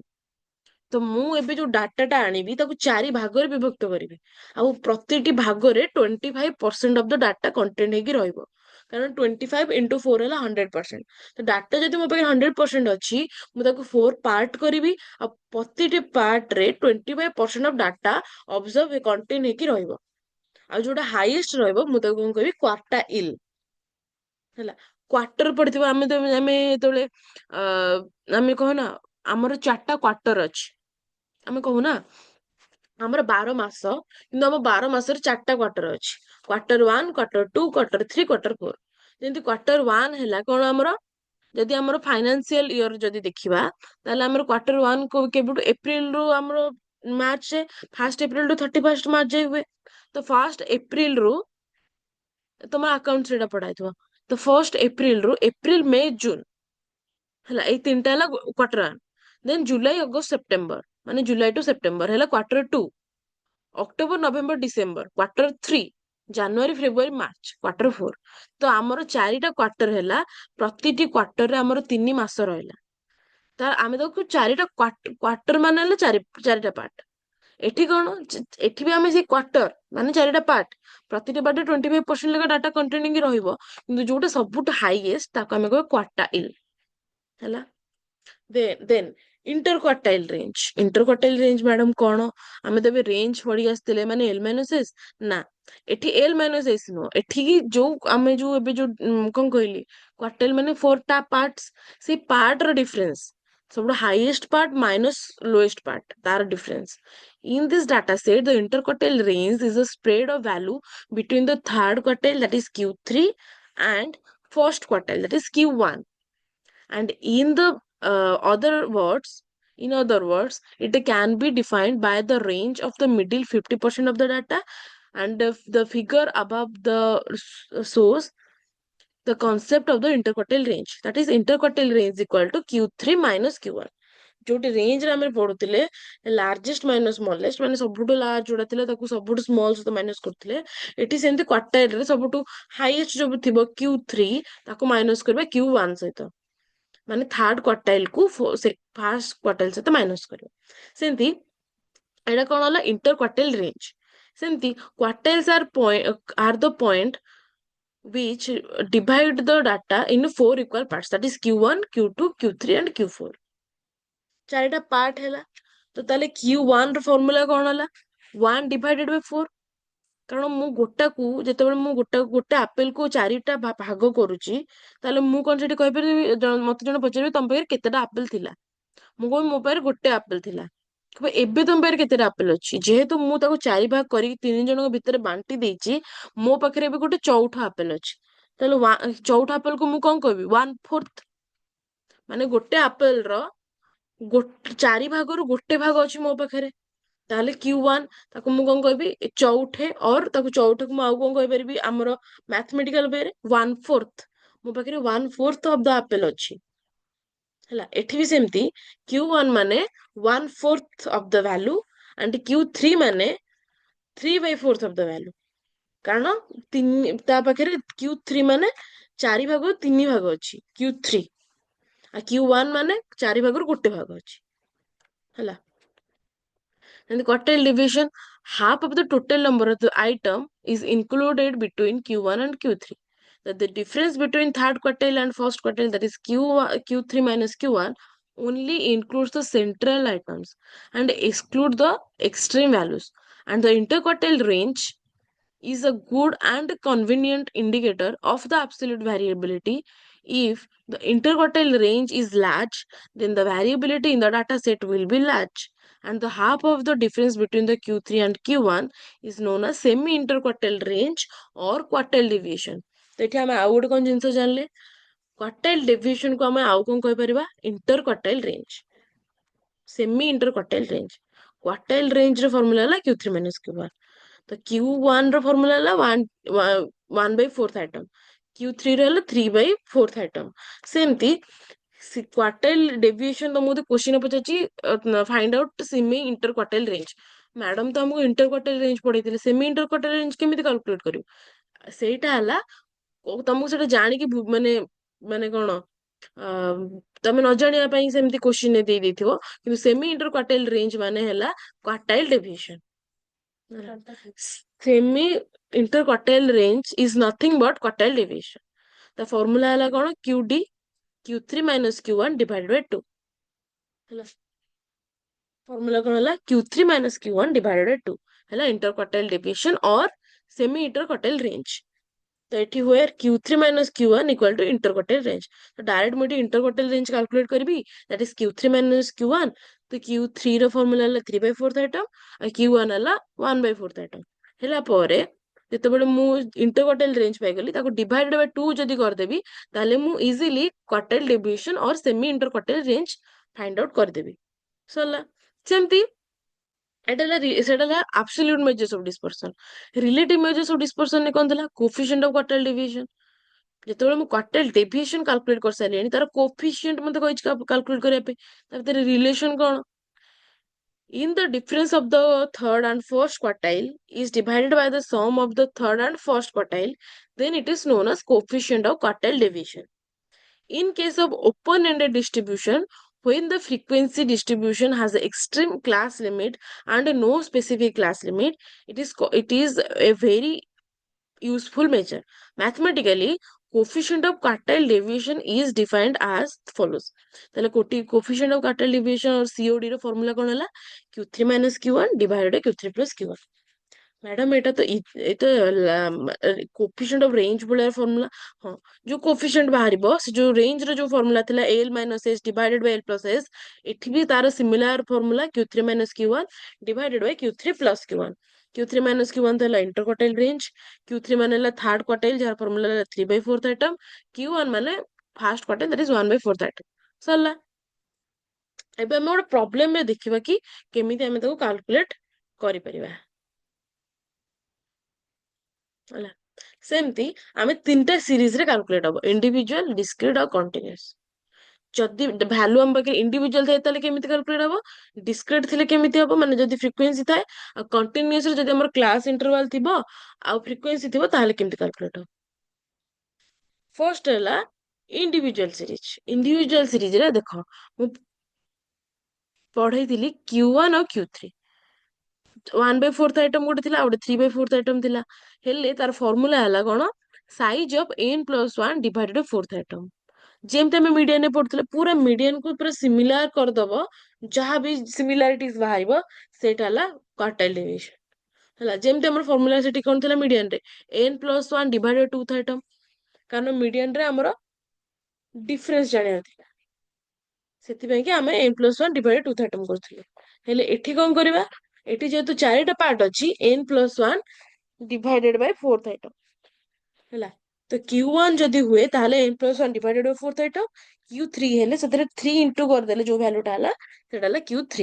तो मु एबे जो डाटाटा आनिबी ताकू 4 भागरे विभक्त करिबी आउ प्रतिटी Bhagare 25% of the data content हेकी रहइबो कारण 25 into 4 ହେଲା 100% तो डाटा जदि मो पाखे 100% अछि मु ताकू 4 पार्ट करिबी आ प्रतिटी पार्ट रे 25% ऑफ डाटा ऑब्जर्व कंटेंट हेकी रहइबो ଆଉ ଯୋଉଟା ହାଇଏଷ୍ଟ ରହିବ ମୁଁ ତାକୁ କଣ କହିବି କ୍ୱାର୍ଟାଇଲ୍ ହେଲା। କ୍ୱାର୍ଟର ପଡିଥିବ ଆମେ ଯେତେବେଳେ ଆମେ କହୁନା ଆମର 4ଟା କ୍ୱାର୍ଟର ଅଛି ଆମେ କହୁନା ଆମର 12 ମାସ କିନ୍ତୁ ଆମ 12 ମାସରେ 4ଟା କ୍ୱାର୍ଟର ଅଛି। Q1, Q2, Q3, Q4। ଯେମିତି Q1 ହେଲା କଣ ଆମର ଯଦି ଆମର ଫାଇନାନ୍ସିଆଲ ଇୟର ଯଦି ଦେଖିବା ତାହେଲେ ଆମର Q1 କେବେଠୁ ଏପ୍ରିଲରୁ ଆମର ମାର୍ଚ୍ଚ 1 ଏପ୍ରିଲ ରୁ 31 ମାର୍ଚ୍ଚ ଯାଏ ହୁଏ। ତ 1 ଏପ୍ରିଲରୁ ତମର ଆକାଉଣ୍ଟ ସେଇଟା ପଢାଇଥିବ। ତ 1 ଏପ୍ରିଲରୁ ଏପ୍ରିଲ ମେ ଜୁନ ହେଲା ଏଇ 3ଟା ହେଲା Q1। ଦେନ୍ ଜୁଲାଇ ଅଗଷ୍ଟ ସେପ୍ଟେମ୍ବର ମାନେ ଜୁଲାଇ ଟୁ ସେପ୍ଟେମ୍ବର ହେଲା Q2। October November December Q3। ଜାନୁଆରୀ ଫେବୃଆରୀ ମାର୍ଚ୍ଚ Q4। ତ ଆମର 4ଟା କ୍ୱାର୍ଟର ହେଲା। ପ୍ରତିଟି କ୍ୱାର୍ଟରରେ ଆମର 3 ମାସ ରହିଲା। ତ ଆମେ ତାକୁ 4ଟା କ୍ୱାର୍ଟର ମାନେ ହେଲେ 4ଟା ପାର୍ଟ। ଏଠି କଣ ଏଠି ବି ଆମେ ସେଇ କ୍ୱାର୍ଟର ମାନେ 4ଟା ପାର୍ଟ। ପ୍ରତିଟି ପାର୍ଟରେ 25% ଲେଖା ଡାଟା କଣ୍ଟେନିଂ ରହିବ କିନ୍ତୁ ଯୋଉଟା ସବୁଠୁ ହାଇଏଷ୍ଟ ତାକୁ ଆମେ କହିବା କ୍ୱାର୍ଟାଇଲ୍ ହେଲା। ଦେନ୍ ଇଣ୍ଟର କ୍ୱାର୍ଟାଇଲ୍ ରେଞ୍ଜ ମ୍ୟାଡାମ କଣ? ଆମେ ତ ଏବେ ରେଞ୍ଜ ପଢି ଆସିଥିଲେ ମାନେ ଏଲ ମାଇନସ ଏସ୍ ନା ଏଠି ଏଲ ମାଇନସ ଏସ୍ ନୁହଁ। ଏଠିକି ଯୋଉ ଆମେ ଯୋଉ ଏବେ ଯୋଉ କଣ କହିଲି କ୍ୱାର୍ଟାଇଲ୍ ମାନେ 4ଟା ପାର୍ଟସ ସେଇ ପାର୍ଟର ଡିଫରେନ୍ସ ସବୁଠୁ highest part minus lowest part ତାର difference. In this data set, the interquartile range is a spread of value between the third quartile, that is Q3, and first quartile, that is Q1. And in other words, it can be defined by the range of the middle 50% of the data, and the figure above the shows the concept of the interquartile range. That is interquartile range equal to Q3 minus Q1. ଯୋଉଠି ରେଞ୍ଜରେ ଆମେ ପଢୁଥିଲେ largest minus smallest ମାନେ ସବୁଠୁ large ଯୋଉଟା ଥିଲା ତାକୁ ସବୁଠୁ small ସହିତ ମାଇନସ୍ କରୁଥିଲେ। ଏଠି ସେମିତି କ୍ୱାର୍ଟାଇଲରେ ସବୁଠୁ ହାଇଏଷ୍ଟ ଯୋଉ ଥିବ Q3 ତାକୁ ମାଇନସ୍ କରିବା Q1 ସହିତ ମାନେ ଥାର୍ଡ କ୍ୱାର୍ଟାଇଲକୁ ଫାର୍ଷ୍ଟ କ୍ୱାର୍ଟାଇଲ ସହିତ ମାଇନସ୍ କରିବା। ସେମିତି ଏଇଟା କଣ ହେଲା ଇଣ୍ଟର କ୍ୱାର୍ଟାଇଲ ରେଞ୍ଜ। ସେମିତି quartiles are the point which divide the data in 4 equal parts, that is Q1, Q2, Q3 and Q4। 4ଟା ପାର୍ଟ ହେଲା। ତ ତାହେଲେ Q1 ର ଫର୍ମୁଲା କଣ ହେଲା 1/4। କାରଣ ମୁଁ ଯେତେବେଳେ ମୁଁ ଗୋଟେ ଆପେଲକୁ 4ଟା ଭାଗ କରୁଛି ତାହେଲେ ମୁଁ କଣ ସେଠି କହିପାରିବି ମତେ ଜଣେ ପଚାରିବେ ତମ ପାଖରେ କେତେଟା ଆପେଲ ଥିଲା ମୁଁ କହିବି ମୋ ପାଖରେ ଗୋଟେ ଆପେଲ ଥିଲା। ଏବେ ତମ ପାଖରେ କେତେଟା ଆପେଲ ଅଛି ଯେହେତୁ ମୁଁ ତାକୁ 4 ଭାଗ କରିକି 3 ଜଣଙ୍କ ଭିତରେ ବାଣ୍ଟି ଦେଇଛି ମୋ ପାଖରେ ଏବେ ଗୋଟେ ଚଉଠ ଆପେଲ ଅଛି। ତାହେଲେ ଚଉଠ ଆପେଲକୁ ମୁଁ କଣ କହିବି 1/4 ମାନେ ଗୋଟେ ଆପେଲର 4 ଭାଗରୁ ଗୋଟେ ଭାଗ ଅଛି ମୋ ପାଖରେ। ତାହେଲେ Q1 ତାକୁ ମୁଁ କଣ କହିବି ଚଉଠେ ଅର୍ ତାକୁ ଚଉଠକୁ ମୁଁ ଆଉ କଣ କହିପାରିବି ଆମର ମ୍ୟାଥମେଟିକାଲ ୱେରେ 1/4। ମୋ ପାଖରେ 1/4 ଅଫ ଦ ଆପେଲ ଅଛି ହେଲା। ଏଠି ବି ସେମିତି Q1 ମାନେ 1/4 of the value and Q3 ମାନେ 3/4 ଅଫ ଦ ଭ୍ୟାଲୁ। କାରଣ ତା ପାଖରେ Q3 ମାନେ 4 ଭାଗରୁ 3 ଭାଗ ଅଛି Q3 ଆଉ Q1 ମାନେ 4 ଭାଗରୁ ଗୋଟେ ଭାଗ ଅଛି ହେଲା। And the quartile division, half of the total number of the item is included between Q1 and Q3. That the difference between third quartile and first quartile, that is Q3 minus Q1, only includes the central items and exclude the extreme values. And the interquartile range is a good and convenient indicator of the absolute variability. If the interquartile range is large, then the variability in the data set will be large, and the half of the difference between the Q3 and Q1 is known as semi-interquartile range or quartile deviation। तो ଏଠି ଆମେ ଆଉ ଗୋଟେ କଣ ଜିନିଷ ଜାଣିଲେ କ୍ୱାର୍ଟାଇଲ deviation କୁ ଆମେ ଆଉ କଣ କହିପାରିବା ଇଣ୍ଟରକ୍ୱାର୍ଟାଇଲ ରେଞ୍ଜ ସେମି ଇଣ୍ଟରକ୍ୱାର୍ଟାଇଲ ରେଞ୍ଜ। କ୍ୱାର୍ଟାଇଲ ରେଞ୍ଜ ର ଫର୍ମୁଲା ହେଲା Q3 minus Q1। तो Q1 ର ଫର୍ମୁଲା ହେଲା 1/4 ଆଇଟମ Q3 ର ହେଲା 3/4 ଆଇଟମ। ସେମିତି କ୍ୱାର୍ଟାଇଲ ଡେଭିଏସନ ତମକୁ ଯଦି କ୍ୱେଶ୍ଚିନ ପଚାରୁଛି ଫାଇଣ୍ଡ ଆଉଟ ସେମି ଇଣ୍ଟର କ୍ୱାର୍ଟାଇଲ ରେଞ୍ଜ ମ୍ୟାଡାମ ତ ଆମକୁ ଇଣ୍ଟର କ୍ୱାର୍ଟାଇଲ ରେଞ୍ଜ ପଢେଇଥିଲେ ସେମି ଇଣ୍ଟର କ୍ୱାର୍ଟାଇଲ ରେଞ୍ଜ କେମିତି କାଲକୁଲେଟ କରିବୁ ସେଇଟା ହେଲା ତମକୁ ସେଟା ଜାଣିକି ମାନେ ମାନେ କଣ ତମେ ନ ଜାଣିବା ପାଇଁ ସେମିତି କ୍ୱେଶ୍ଚିନ ଦେଇ ଦେଇଥିବ କିନ୍ତୁ ସେମି ଇଣ୍ଟର କ୍ୱାର୍ଟାଇଲ ରେଞ୍ଜ ମାନେ ହେଲା କ୍ୱାର୍ଟାଇଲ deviation. Semi interquartile range is nothing but quartile deviation। The formula ହେଲା କଣ QD Q3 minus Q1 divided by 2 ହେଲା। formula କଣ ହେଲା Q3 minus Q1 divided by 2 ହେଲା interquartile deviation or semi interquartile range. तो एठी हुए Q3 minus Q1 equal to interquartile range। तो डायरेक्ट मुझे interquartile range कैलकुलेट करबी, that is Q3 minus Q1। तो Q3 ର फॉर्मूला ହେଲା 3/4 आइटम और Q1 ହେଲା 1/4 आइटम। ହେଲା ପରେ ଯେତେବେଳେ ମୁଁ interquartile range ପାଇଗଲି ତାକୁ divided by 2 ଯଦି କରିଦେବି ତାହେଲେ ମୁଁ easily quartile deviation और semi interquartile range find out କରିଦେବି। ସରିଲା। ସେମିତି ସେଟା ହେଲା absolute measures of dispersion। relative measures of dispersion ରେ କଣ ଥିଲା, coefficient of quartile deviation। ଯେତେବେଳେ ମୁଁ quartile deviation calculate କରିସାରିଲିଣି ତାର coefficient ମତେ କହିଛି calculate କରିବା ପାଇଁ, ତା ଭିତରେ relation କଣ, in the difference of the third and first quartile is divided by the sum of the third and first quartile, then it is known as coefficient of quartile deviation। In case of open-ended distribution, when the frequency distribution has an extreme class limit and no specific class limit, it is a very useful measure. Mathematically, coefficient of quartile deviation is defined as follows। তাহলে coefficient of quartile deviation और COD ର formula कौन है, Q3 minus Q1 divided by Q3 plus Q1। Madam एटा तो coefficient of range भलिया formula. हाँ, जो coefficient बाहरिबो से जो रेंज रो जो फॉर्मूला थिला L minus S divided by L plus S, एठी भी तार similar formula Q3 minus Q1 divided by Q3 plus Q1। Q3 minus Q1 था इंटरक्वार्टाइल रेंज, Q3 माने थर्ड क्वार्टाइल जार फॉर्मूला 3/4 आइटम, Q1 माने first quartile that is 1/4 item. सरला। एबे हम ଗୋଟେ प्रॉब्लम रे देखिबा कि केमिति हम ताको कैलकुलेट करि परिबा। ହେଲା ସେମିତି ଆମେ ତିନିଟା ସିରିଜରେ କାଲକୁଲେଟ ହବ, ଇଣ୍ଡିଭିଜୁଆଲ, ଡିସ୍କ୍ରିଟ ଆଉ କଣ୍ଟିନ୍ୟୁଅସ। ଯଦି ଭ୍ୟାଲୁ ଆମ ପାଖରେ ଇଣ୍ଡିଭିଜୁଆଲ ଥାଏ ତାହେଲେ କେମିତି କାଲକୁଲେଟ ହବ, ଡିସ୍କ୍ରିଟ ଥିଲେ କେମିତି ହବ, ମାନେ ଯଦି ଫ୍ରିକ୍ୱେନ୍ସି ଥାଏ, ଆଉ କଣ୍ଟିନ୍ୟୁଅସରେ ଯଦି ଆମର କ୍ଲାସ ଇଣ୍ଟରଭାଲ ଥିବ ଆଉ ଫ୍ରିକ୍ୱେନ୍ସି ଥିବ ତାହେଲେ କେମିତି କାଲକୁଲେଟ ହବ। ଫର୍ଷ୍ଟ ହେଲା ଇଣ୍ଡିଭିଜୁଆଲ ସିରିଜ। ଇଣ୍ଡିଭିଜୁଆଲ ସିରିଜରେ ଦେଖ ମୁଁ ପଢେଇଥିଲି Q1 ଆଉ Q3, 1/4 ଆଇଟମ ଗୋଟେ ଥିଲା ଆଉ ଗୋଟେ 3/4 ଆଇଟମ ଥିଲା। ହେଲେ ତାର ଫର୍ମୁଲା ହେଲା କଣ, size of n+1 divided fourth item. ଯେମିତି ଆମେ ମିଡିଆନରେ ପଢୁଥିଲେ ପୁରା ମିଡିଆନକୁ ପୁରା ସିମିଲାର କରିଦବ, ଯାହା ବି ସିମିଲାରିଟିଜ ବାହାରିବ ସେଇଟା ହେଲା କ୍ୱାର୍ଟାଇଲ ଡେଭିଏସନ। ହେଲା ଯେମିତି ଆମର ଫର୍ମୁଲା ସେଠି କଣ ଥିଲା ମିଡିଆନରେ n+1 ଡିଭାଇଡେଡ ଟୁଥ ଆଇଟମ, କାରଣ ମିଡିଆନରେ ଆମର ଡିଫରେନ୍ସ ଜାଣିବାର ଥିଲା, ସେଥିପାଇଁ କି ଆମେ n+1 ଡିଭାଇଡେଡ ଟୁଥ ଆଇଟମ କରୁଥିଲେ। ହେଲେ ଏଠି କଣ କରିବା, ଏଠି ଯେହେତୁ ଚାରିଟା ପାର୍ଟ ଅଛି n+1 divided Bai fourth item. ହେଲା ତ Q1 ଯଦି ହୁଏ ତାହେଲେ n+1 divided Bai fourth item, Q3 ହେଲେ ସେଥିରେ 3 ଇଣ୍ଟୁ କରିଦେଲେ ଯୋଉ ଭ୍ୟାଲୁଟା ହେଲା ସେଟା ହେଲା Q3।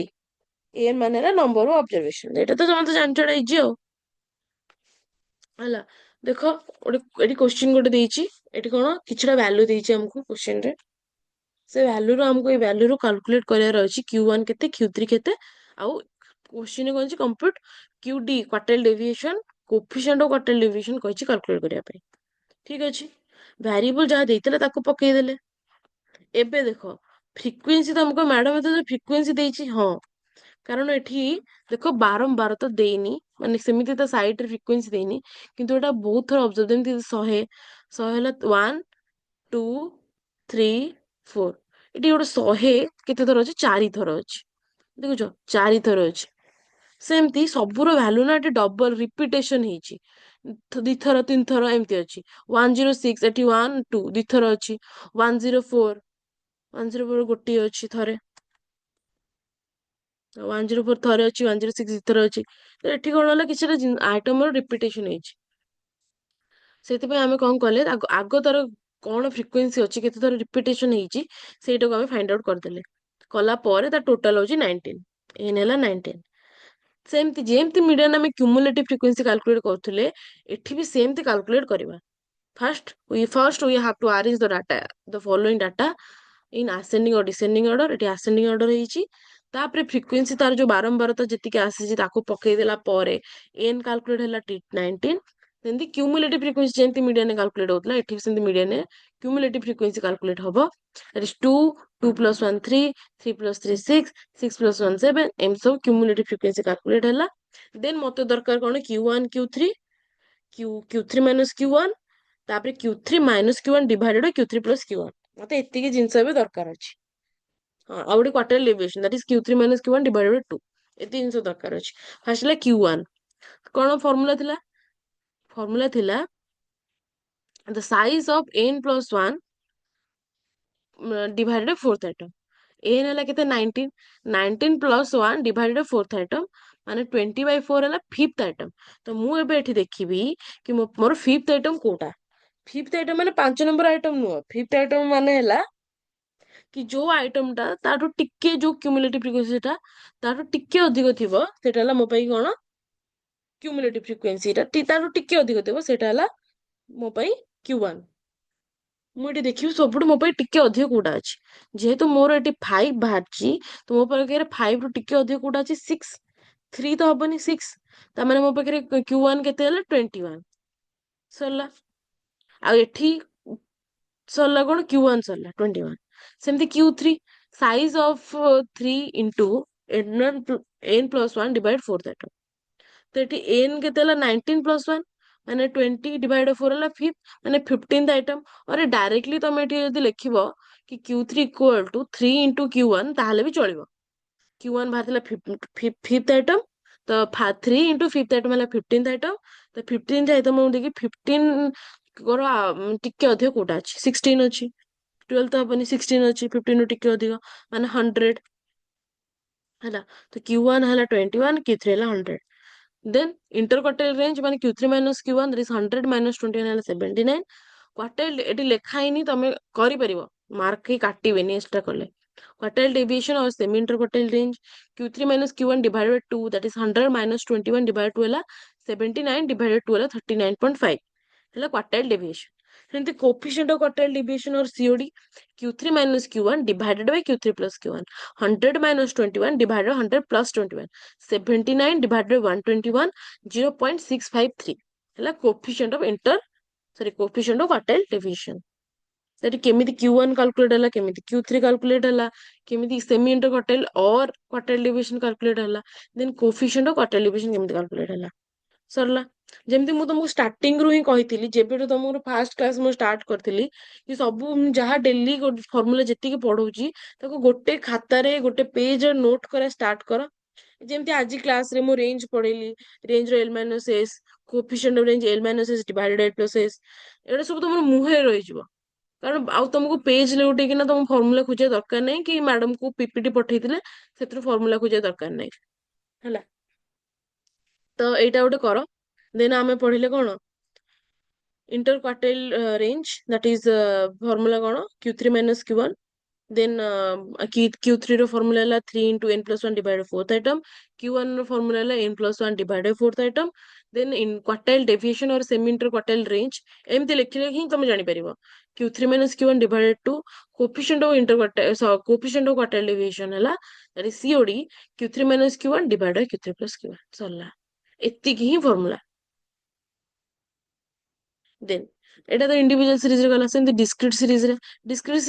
n ମାନେ ହେଲା ନମ୍ବର ଅଫ ଅବଜରଭେସନ। ଏଇଟା ତ ସମସ୍ତେ ଜାଣିଛ, ଏଇଟା ଇଜି ଆଉ। ହେଲା ଦେଖ ଗୋଟେ ଏଠି କୋଶ୍ଚିନ୍ ଗୋଟେ ଦେଇଛି, ଏଠି କଣ କିଛିଟା ଭ୍ୟାଲୁ ଦେଇଛି ଆମକୁ କୋଶ୍ଚିନରେ, ସେ ଭ୍ୟାଲୁରୁ ଆମକୁ ଏଇ ଭ୍ୟାଲୁରୁ କାଲକୁଲେଟ କରିବାର ଅଛି Q1 କେତେ, Q3 କେତେ, ଆଉ କୋଶ୍ଚିନ୍ କଣ ଅଛି compute QD କ୍ୱାର୍ଟାଇଲ deviation, coefficient of କ୍ୱାର୍ଟାଇଲ deviation କହିଛି କାଲକୁଲେଟ କରିବା ପାଇଁ। ଠିକ ଅଛି, ଭ୍ୟାରିଏବଲ ଯାହା ଦେଇଥିଲେ ତାକୁ ପକେଇଦେଲେ। ଏବେ ଦେଖ ଫ୍ରିକ୍ୱେନ୍ସି ତମକୁ ମ୍ୟାଡମ ଏତେ ଫ୍ରିକ୍ୱେନ୍ସି ଦେଇଛି, ହଁ କାରଣ ଏଠି ଦେଖ ବାରମ୍ବାର ତ ଦେଇନି, ମାନେ ସେମିତି ତା ସାଇଡରେ ଫ୍ରିକ୍ୱେନ୍ସି ଦେଇନି, କିନ୍ତୁ ଏଟା ବହୁତ ଥର ଅବଜର୍ଭ, ଯେମିତି 100 ହେଲା 1 2 3 4, ଏଠି ଗୋଟେ 100 କେତେ ଥର ଅଛି, 4 ଥର ଅଛି, ଦେଖୁଛ 4 ଥର ଅଛି। ସେମିତି ସବୁର ଭ୍ୟାଲୁ ନା ଏଠି ଡବଲ ରିପିଟେସନ ହେଇଛି, ଦିଥର 3 ଥର ଏମିତି ଅଛି। 106 ଏଠି 1 2 ଦିଥର ଅଛି, 104 ଗୋଟିଏ ଅଛି ଥରେ, 104 ଥରେ ଅଛି, 106 ଦିଥର ଅଛି। ତ ଏଠି କଣ ହେଲା କିଛିଟା ଆଇଟମର ରିପିଟେସନ ହେଇଛି। ସେଥିପାଇଁ ଆମେ କଣ କଲେ, ଆଗ ତାର କଣ ଫ୍ରିକ୍ୱେନ୍ସି ଅଛି, କେତେ ଥର ରିପିଟେସନ ହେଇଛି ସେଇଟାକୁ ଆମେ ଫାଇଣ୍ଡ ଆଉଟ୍ କରିଦେଲେ। କଲା ପରେ ତା ଟୋଟାଲ ହଉଛି 19, ଏନ୍ ହେଲା 19। ସେମିତି ଯେମିତି ମିଡିଆନ ଆମେ କ୍ୟୁମୁଲେଟିଭ ଫ୍ରିକ୍ୱେନ୍ସି କାଲକୁଲେଟ କରୁଥିଲେ, ଏଠି ବି ସେମିତି କାଲକୁଲେଟ କରିବା। First we have to arrange the data, the following data in ascending or descending order। ଏଠି ascending order ହେଇଛି, ତାପରେ ଫ୍ରିକ୍ୱେନ୍ସି ତାର ଯୋଉ ବାରମ୍ବାରତା ଯେତିକି ଆସିଛି ତାକୁ ପକେଇଦେଲା ପରେ n କାଲକୁଲେଟ ହେଲା 19। ସେମିତି କ୍ୟୁମୁଲେଟିଭ ଫ୍ରିକ୍ୱେନ୍ସି ଯେମିତି ମିଡିଆନରେ କାଲକୁଲେଟ ହଉଥିଲା ଏଠି ବି ସେମିତି ମିଡିଆନରେ କ୍ୟୁମୁଲେଟିଭ ଫ୍ରିକ୍ୱେନ୍ସି କାଲକୁଲେଟ ହବ। that is 2 2 plus 1 3 3 plus 3 6 6 plus 1 7, ଏମିତି ସବୁ କ୍ୟୁମୁଲେଟିଭ ଫ୍ରିକ୍ୱେନ୍ସି କାଲକୁଲେଟ ହେଲା। ଦେନ୍ ମତେ ଦରକାର କଣ Q1 Q3, Q3 minus Q1, ତାପରେ Q3 minus Q1 divided by Q3 plus Q1। ମତେ ଏତିକି ଜିନିଷ ଏବେ ଦରକାର ଅଛି। ହଁ ଆଉ ଗୋଟେ କ୍ୱାର୍ଟାଇଲ deviation, that is Q3 minus Q1 divided by 2, ଏତିକି ଜିନିଷ ଦରକାର ଅଛି। ଫାର୍ଷ୍ଟ ହେଲା Q1, କଣ ଫର୍ମୁଲା ଥିଲା ଫର୍ମୁଲା ଥିଲା the size of n plus 1 divided fourth item. n ହେଲା କେତେ 19, 19 plus 1 divided fourth item ମାନେ 20/4 ହେଲା fifth item। ତ ମୁଁ ଏବେ ଏଠି ଦେଖିବି କି ମୋର fifth item କୋଉଟା। fifth item ମାନେ 5 ନମ୍ବର item ନୁହଁ, fifth item ମାନେ ହେଲା କି ଯୋଉ ଆଇଟମ ଟା ତାଠୁ ଟିକେ ଯୋଉ କ୍ୟୁମୁଲେଟିଭ ଫ୍ରିକ୍ୱେନ୍ସି ଟା ତାଠୁ ଟିକେ ଅଧିକ ଥିବ ସେଟା ହେଲା ମୋ ପାଇଁ କଣ କ୍ୟୁମୁଲେଟିଭ ଫ୍ରିକ୍ୱେନ୍ସି ଟା ତାଠୁ ଟିକେ ଅଧିକ ଥିବ ସେଟା ହେଲା ମୋ ପାଇଁ Q1। ମୁଁ ଏଠି ଦେଖିବି ସବୁଠୁ ମୋ ପାଇଁ ଟିକେ ଅଧିକ କୋଉଟା ଅଛି। ଯେହେତୁ ମୋର ଏଠି 5 ବାହାରିଛି ତ ମୋ ପାଖରେ 5 ରୁ ଟିକେ ଅଧିକ କୋଉଟା ଅଛି 6, 3 ତ ହବନି 6, ତାମାନେ ମୋ ପାଖରେ Q1 କେତେ ହେଲା 21 ସରିଲା। ଆଉ ଏଠି ସରିଲା କଣ Q1 ସରିଲା 21। ସେମିତି Q3 size of 3 into n plus 1 divide 4th item। ତ ଏଠି n କେତେ ହେଲା 19 plus 1 ମାନେ 20 ଡିଭାଇଡ 4 ହେଲା 5 ମାନେ 15th item। ଅରେ ଡାଇରେକ୍ଟଲି ତମେ ଏଠି ଯଦି ଲେଖିବ କି Q3 equal to 3 into Q1 ତାହେଲେ ବି ଚଳିବ। Q1 ବାହାରିଥିଲା ଫିଫ୍ଥ ଆଇଟମ, ତ 3 ଇଣ୍ଟୁ ଫିଫ୍ଥ ଆଇଟମ ହେଲା 15th ଆଇଟମ। ତ 15th ଆଇଟମ ମୁଁ ଦେଖି 15 ର ଟିକେ ଅଧିକ କୋଉଟା ଅଛି 16 ଅଛି। 12 ତ ହବନି 16 ଅଛି, 15 ରୁ ଟିକେ ଅଧିକ ମାନେ 100 ହେଲା। ତ Q1 ହେଲା 21, Q3 ହେଲା 100। Then interquartile range ମାନେ Q3 minus Q1 that is 100 minus 21 ହେଲା 79। କ୍ୱାର୍ଟାଇଲ ଏଠି ଲେଖା ହେଇନି, ତମେ କରିପାରିବ, ମାର୍କ କେହି କାଟିବେନି ଏକ୍ସଟ୍ରା କଲେ। କ୍ୱାର୍ଟାଇଲ ଡେଭିଏସନ और semi interquartile range Q3 minus Q1 divided by 2 that is 100 minus 21 divided 2 ହେଲା 79 divided 2 ହେଲା 39.5 ହେଲା କ୍ୱାର୍ଟାଇଲ ଡେଭିଏସନ। ସେମିତି କୋଫିସିଏंट ଅଫ କ୍ୱାର୍ଟାଇଲ ଡେଭିଏସନ और COD Q3 minus Q1 divided by Q3 plus Q1 100 minus 21 divided by 100 plus 21 79 divided by 121 0.653 ହେଲା କୋଫିସିଏंଟ of କୋଫିସିଏंଟ of କ୍ୱାର୍ଟାଇଲ deviation. ସେଠି କେମିତି Q1 calculate ହେଲା, କେମିତି Q3 କାଲକୁଲେଟ ହେଲା, କେମିତି ସେମି ଇଣ୍ଟର କ୍ୱାର୍ଟାଇଲ ଅର କ୍ୱାର୍ଟାଇଲ ଡେଭିଏସନ କାଲକୁଲେଟ ହେଲା, ଦେନ୍ କୋଫିସିଏंଟ ଅଫ କ୍ୱାର୍ଟାଇଲ ଡେଭିଏସନ କେମିତି କାଲକୁଲେଟ ହେଲା। ସରିଲା। ଯେମିତି ମୁଁ ତମକୁ ଷ୍ଟାର୍ଟିଂ ରୁ ହିଁ କହିଥିଲି, ଯେବେଠୁ ତମର ଫାଷ୍ଟ କ୍ଲାସ ମୁଁ ଷ୍ଟାର୍ଟ କରିଥିଲି କି ସବୁ ଯାହା ଡେଲି ଫର୍ମୁଲା ଯେତିକି ପଢଉଛି ତାକୁ ଗୋଟେ ଖାତାରେ ଗୋଟେ ପେଜରେ ନୋଟ କରିବା ଷ୍ଟାର୍ଟ କର। ଯେମିତି ଆଜି କ୍ଲାସରେ ମୁଁ ରେଞ୍ଜ ପଢେଇଲି, ରେଞ୍ଜ ର L minus S, coefficient of range L minus S divided by plus S, ଏଗୁଡା ସବୁ ତମର ମୁହଁରେ ରହିଯିବ। କାରଣ ଆଉ ତମକୁ ପେଜ ଲେଉଟେଇକିନା ତମ ଫର୍ମୁଲା ଖୋଜିବା ଦରକାର ନାହିଁ, କି ମ୍ୟାଡମକୁ ପିପିଟି ପଠେଇଥିଲେ ସେଥିରୁ ଫର୍ମୁଲା ଖୋଜିବା ଦରକାର ନାହିଁ ହେଲା। ତ ଏଇଟା ଗୋଟେ କର। ଦେନ୍ ଆମେ ପଢିଲେ କଣ interquartile range, that is formula କଣ Q3 minus Q1। then Q3 ର formula ହେଲା 3 into n plus 1 divided 4th item। Q1 ର formula ହେଲା n plus 1 divided 4th item। then in quartile deviation or semi interquartile range ଏମିତି ଲେଖିଲେ ହିଁ ତମେ ଜାଣିପାରିବ। Q3 minus Q1 divided 2 coefficient of coefficient of quartile deviation ହେଲା that is COD Q3 minus Q1 divided by Q3 plus Q1 ସରିଲା। ଏତିକି ହିଁ formula. ଦେନ୍ ଏଇଟା ତ ଇଣ୍ଡିଭିଜୁଆଲ ସିରିଜରେ ଗଲା। ସେମିତି ଡିସ୍କ୍ରିଟ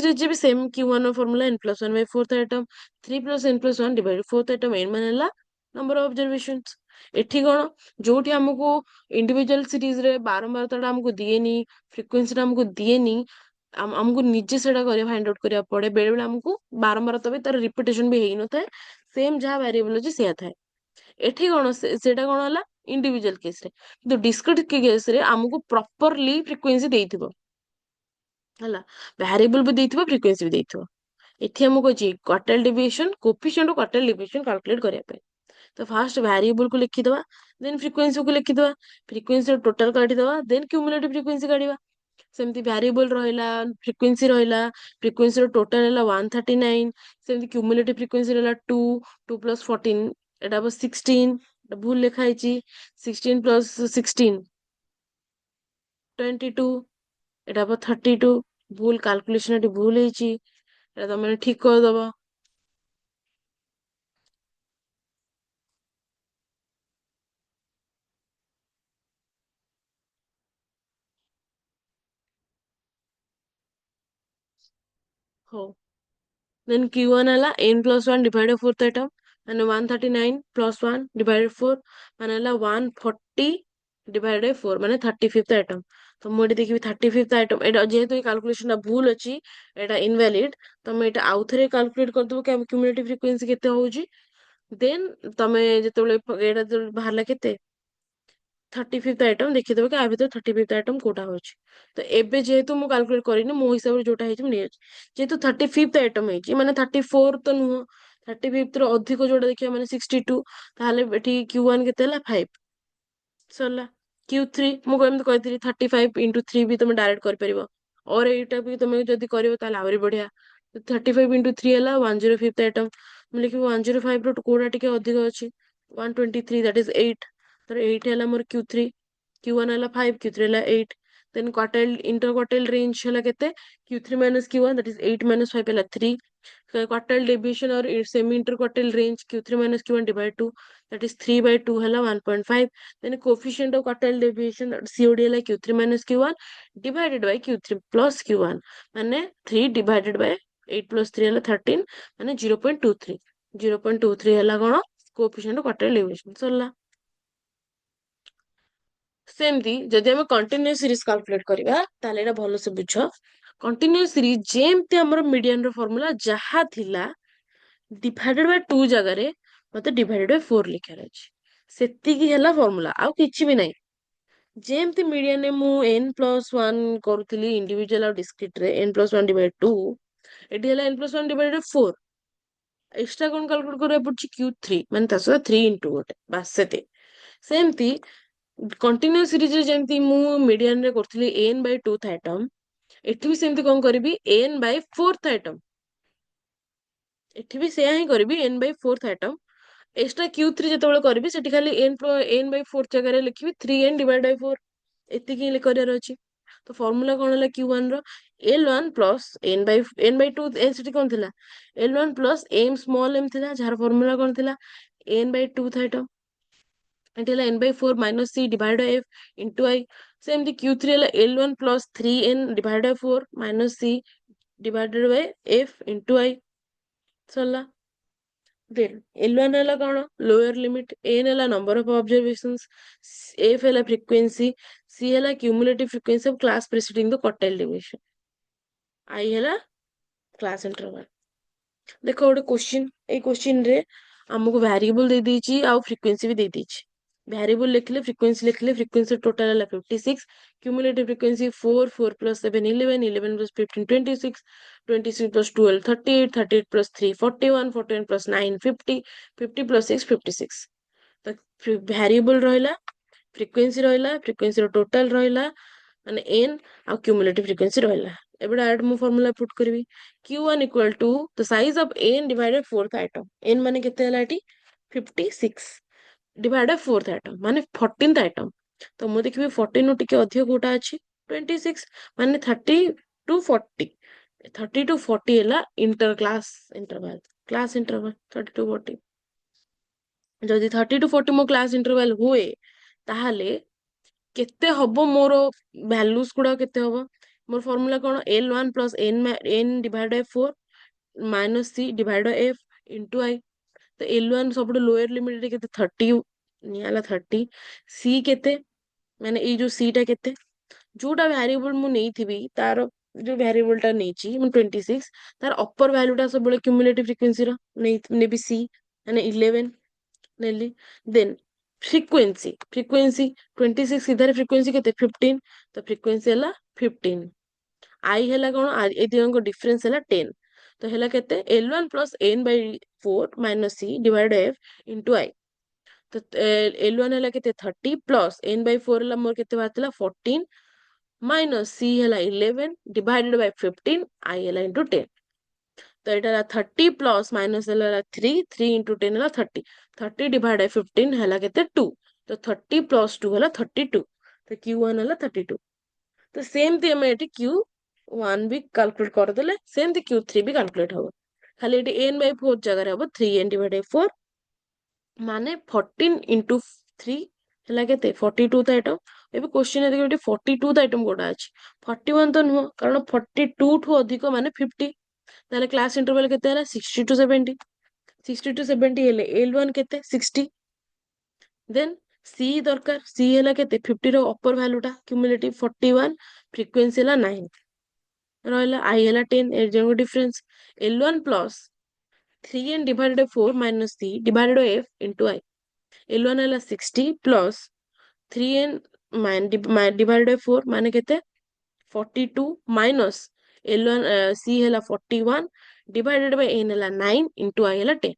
ସିରିଜ ବି ସେମ୍ Q1 ର formula n plus 1 by 4th item 3 plus n plus 1 divided 4th item n ମାନେ ହେଲା ନମ୍ବର ଅଫ ଅବଜରଭେସନ୍ସ। ଏଠି କଣ ଯୋଉଠି ଆମକୁ ଇଣ୍ଡିଭିଜୁଆଲ ସିରିଜରେ ବାରମ୍ବାରତାଟା ଆମକୁ ଦିଏନି, ଫ୍ରିକ୍ୱେନ୍ସିଟା ଆମକୁ ଦିଏନି, ଆମକୁ ନିଜେ ସେଟା କରିବା ଫାଇଣ୍ଡ ଆଉଟ୍ କରିବାକୁ ପଡେ। ବେଳେ ବେଳେ ଆମକୁ ବାରମ୍ବାରତା ବି ତାର ରିପିଟେସନ ବି ହେଇନଥାଏ, ସେମ୍ ଯାହା ଭ୍ୟାରିଏବଲ ଅଛି ସେଇଆ ଥାଏ। ଏଠି କଣ ସେଇଟା କଣ ହେଲା ଇଣ୍ଡିଭିଜୁଆଲ କେସରେ, କିନ୍ତୁ ଡିସ୍କ୍ରିଟ କେସରେ ଆମକୁ ପ୍ରପରଲି ଫ୍ରିକ୍ୱେନ୍ସି ଦେଇଥିବ ହେଲା, ଭ୍ୟାରିଏବଲ ବି ଦେଇଥିବ, ଫ୍ରିକ୍ୱେନ୍ସି ବି ଦେଇଥିବ। ଏଠି ଆମକୁ ଅଛି କ୍ୱାର୍ଟାଇଲ deviation, coefficient of କ୍ୱାର୍ଟାଇଲ deviation calculate କରିବା ପାଇଁ। ତ ଫାଷ୍ଟ ଭ୍ୟାରିଏବଲକୁ ଲେଖିଦବା, ଦେନ୍ ଫ୍ରିକ୍ୱେନ୍ସିକୁ ଲେଖିଦବା, ଫ୍ରିକ୍ୱେନ୍ସିର ଟୋଟାଲ କାଢିଦବା, ଦେନ୍ କ୍ୟୁମୁଲେଟିଭ ଫ୍ରିକ୍ୱେନ୍ସି କାଢିବା। ସେମିତି ଭ୍ୟାରିଏବଲ ରହିଲା, ଫ୍ରିକ୍ୱେନ୍ସି ରହିଲା, ଫ୍ରିକ୍ୱେନ୍ସିର ଟୋଟାଲ ହେଲା 139, ସେମିତି କ୍ୟୁମୁଲେଟିଭ ଫ୍ରିକ୍ୱେନ୍ସି ରହିଲା 2, 2 plus 14 ଏଟା ହବ 16, ଭୁଲ ଲେଖା ହେଇଛି 16 plus 16 22, ଏଟା ହବ 32, ଭୁଲ କାଲକୁଲେସନ ଏଠି ଭୁଲ ହେଇଛି, ଏଟା ତମେ ଠିକ କରିଦବ। ହଉ, then Q1 ହେଲା n plus 1 divided by 4th item ମାନେ 139 plus 1 divided 4 ମାନେ ହେଲା 140 divided by 4 ମାନେ 35th item। ତ ମୁଁ ଏଠି ଦେଖିବି 35th item, ଏଟା ଯେହେତୁ এই calculation ଟା ଭୁଲ ଅଛି, ଏଟା invalid, ତମେ ଏଟା ଆଉଥରେ calculate କରିଦବ କି cumulative frequency କେତେ ହଉଛି। ଦେନ୍ ତମେ ଯେତେବେଳେ ଏଟା ଯେତେବେଳେ ବାହାରିଲା କେତେ 35th आइटम देखिदेव कि आ भीतर 35th आइटम कोटा होची। तो एबे जेहेतु मु कैलकुलेट करिनी मो हिसाब रे जोटा हेची मु नेछि। जेहेतु 35th आइटम हेची माने 34 तो नुह, 35th रो अधिक जोटा देखिया माने 62, ताहले एठी Q1 केते हला 5 सरला। Q3 मु एमति कहथिली 35 into 3 भी तुम डायरेक्ट कर परिबो, और एटा भी तुम जदी करिवो ताहले आहुरी बढ़िया। 35 into 3 हला 105th आइटम, मु लिखिबो 105 रो कोडा टिके अधिक अछि 123 दैट इज 8। तर 8 हला मोर Q3, Q1 हला 5, Q3 हला 8। Then quartile inter quartile range हला केते Q3 minus Q1 that is 8 minus 5 हला 3। क्वार्टाइल डेविएशन और semi inter quartile range Q3 minus Q1 divide 2 that is 3/2 हला 1.5। then coefficient of quartile deviation COD है Q3 minus Q1 divided by Q3 plus Q1 माने 3 divided by 8 plus 3 है 13 माने 0.23। 0.23 है कौन coefficient of quartile deviation सरला। सेमती जदि आम कंटिन्यूअस सीरीज कैलकुलेट करबा ताले एटा भलो से बुझ। कंटिन्यूअस सीरीज जेमती हमर मीडियन रो फार्मूला जहा थिला डिवाइडेड बाय 2 जगह रे मते डिवाइडेड बाय 4 लिखार अछि, सेतिकी ହେଲା फार्मूला आउ किछि भी नै। जेमती मीडियन ने मु n+1 करूଥିଲି इंडिविजुअल और डिस्क्रिट रे n+1 डिवाइड 2 एटी हला n+1 डिवाइडेड 4। एक्स्ट्रा कोन कैलकुलेट करबा पड़छि Q3 माने तासो 3 into 1 बस सेते। सेमती कंटिन्यूअस सीरीज रे जेमती मु मीडियन रे करଥିଲି n/2th आइटम, एठी भी सेमती कोन करबी n/4th आइटम, एठी भी सेया ही करबी n/4th आइटम। एक्स्ट्रा Q3 ଯେତେବେଳେ କରିବି ସେଠି ଖାଲି n/4 ଜାଗାରେ ଲେଖିବି 3n divided by 4 ଏତିକି ହିଁ କରିବାର ଅଛି। ତ ଫର୍ମୁଲା କଣ ହେଲା Q1 ର L1 plus n/2 ସେଠି କଣ ଥିଲା L1 plus m small m ଥିଲା ଯାହାର ଫର୍ମୁଲା କଣ ଥିଲା n/2 ଥାଇଟ ଏଠି ହେଲା n/4 minus c divided by f into I। ସେମିତି Q3 ହେଲା L1 plus 3n divided by 4 minus c divided by f into I Sarla. then L1 ହେଲା କଣ lower limit, n ହେଲା number of observations, f ହେଲା frequency, c ହେଲା cumulative frequency of class preceding the quartile deviation, I ହେଲା class interval। ଦେଖ ଗୋଟେ question, এই question रे हमको वेरिएबल दे दीची आउ फ्रीक्वेंसी भी दे दीची। वेरिएबल लिखले फ्रीक्वेंसी टोटल है 56, cumulative frequency 4, 4 plus 7 11, 11 plus 15 26, 26 plus 12 38, 38 plus 3 41, 41 plus 9 50, 50 plus 6 56। तो वेरिएबल रहिला फ्रीक्वेंसी टोटल रहिला माने n और क्यूमुलेटिव फ्रीक्वेंसी रहिला। एबडा ऐड मु फार्मूला पुट करबी Q1 equal to the size of n divided 4th item, n माने केते हला एटी 56 divided 4th item माने 14th item। तो मु देखबी 14 नु टिके अधिक कोटा अछि 26 माने 30 to 40, 30 to 40 हला इंटर क्लास इंटरवल 30 to 40। जदि 30 to 40 मो क्लास इंटरवल हुए ताहाले केते हबो मोर वैल्यूज गुडा केते हबो मोर formula cone L1 plus n divided by 4 minus c divided by f into I। तो L1 सब लोअर लिमिट रे केते 30 नियाला 30, c केते माने ए जो c टा केते जोटा वेरिएबल मु नेई थिबी तार जो वेरिएबल टा नेची मु 26 तार अपर वैल्यू टा सब बेले क्यूमुलेटिव फ्रीक्वेंसी रो नेबी c माने 11 नेली। देन फ्रीक्वेंसी 26 इधर फ्रीक्वेंसी केते 15, तो फ्रीक्वेंसी हला 15। आई हला कोन ए दियंको डिफरेंस हला 10, तो हला केते L1 plus n/4 minus c divided f into I। तो L1 हला केते 30 plus n/4 हला मोर केते बातला 14 minus c हला 11 divided by 15 I हला into 10। तो एटा 30 plus minus हला 3 3 into 10 हला 30, 30 divided by 15 हला केते 2, तो 30 plus 2 हला 32, तो Q1 हला 32। तो सेम थी हमें एटी Q1 भी कैलकुलेट कर देले सेम थी Q3 भी कैलकुलेट हो, खाली एटी n/4 जगह हबो 3n divided by 4 माने 14 into 3 हला केते 42 था आइटम। एबे क्वेश्चन है देखो 42 आइटम कोडा अछि 41 तो नुह कारण 42 ठु अधिक माने 50, ताले क्लास इंटरवल केते हला 60 to 70, 60 to 70 हेले L1 केते 60। देन C दरकार C हला केते 50 रो अपर वैल्यू टा क्यूमुलेटिव 41, फ्रीक्वेंसी हला 9 रहला I हला 10 ए जो difference L1 plus 3n divided by 4 minus c divided by f into I। L1 हला 60 plus 3n divided by 4 माने केते 42 माइनस L1 C ହେଲା 41 डिवाइडेड बाय n ହେଲା 9 into I ହେଲା 10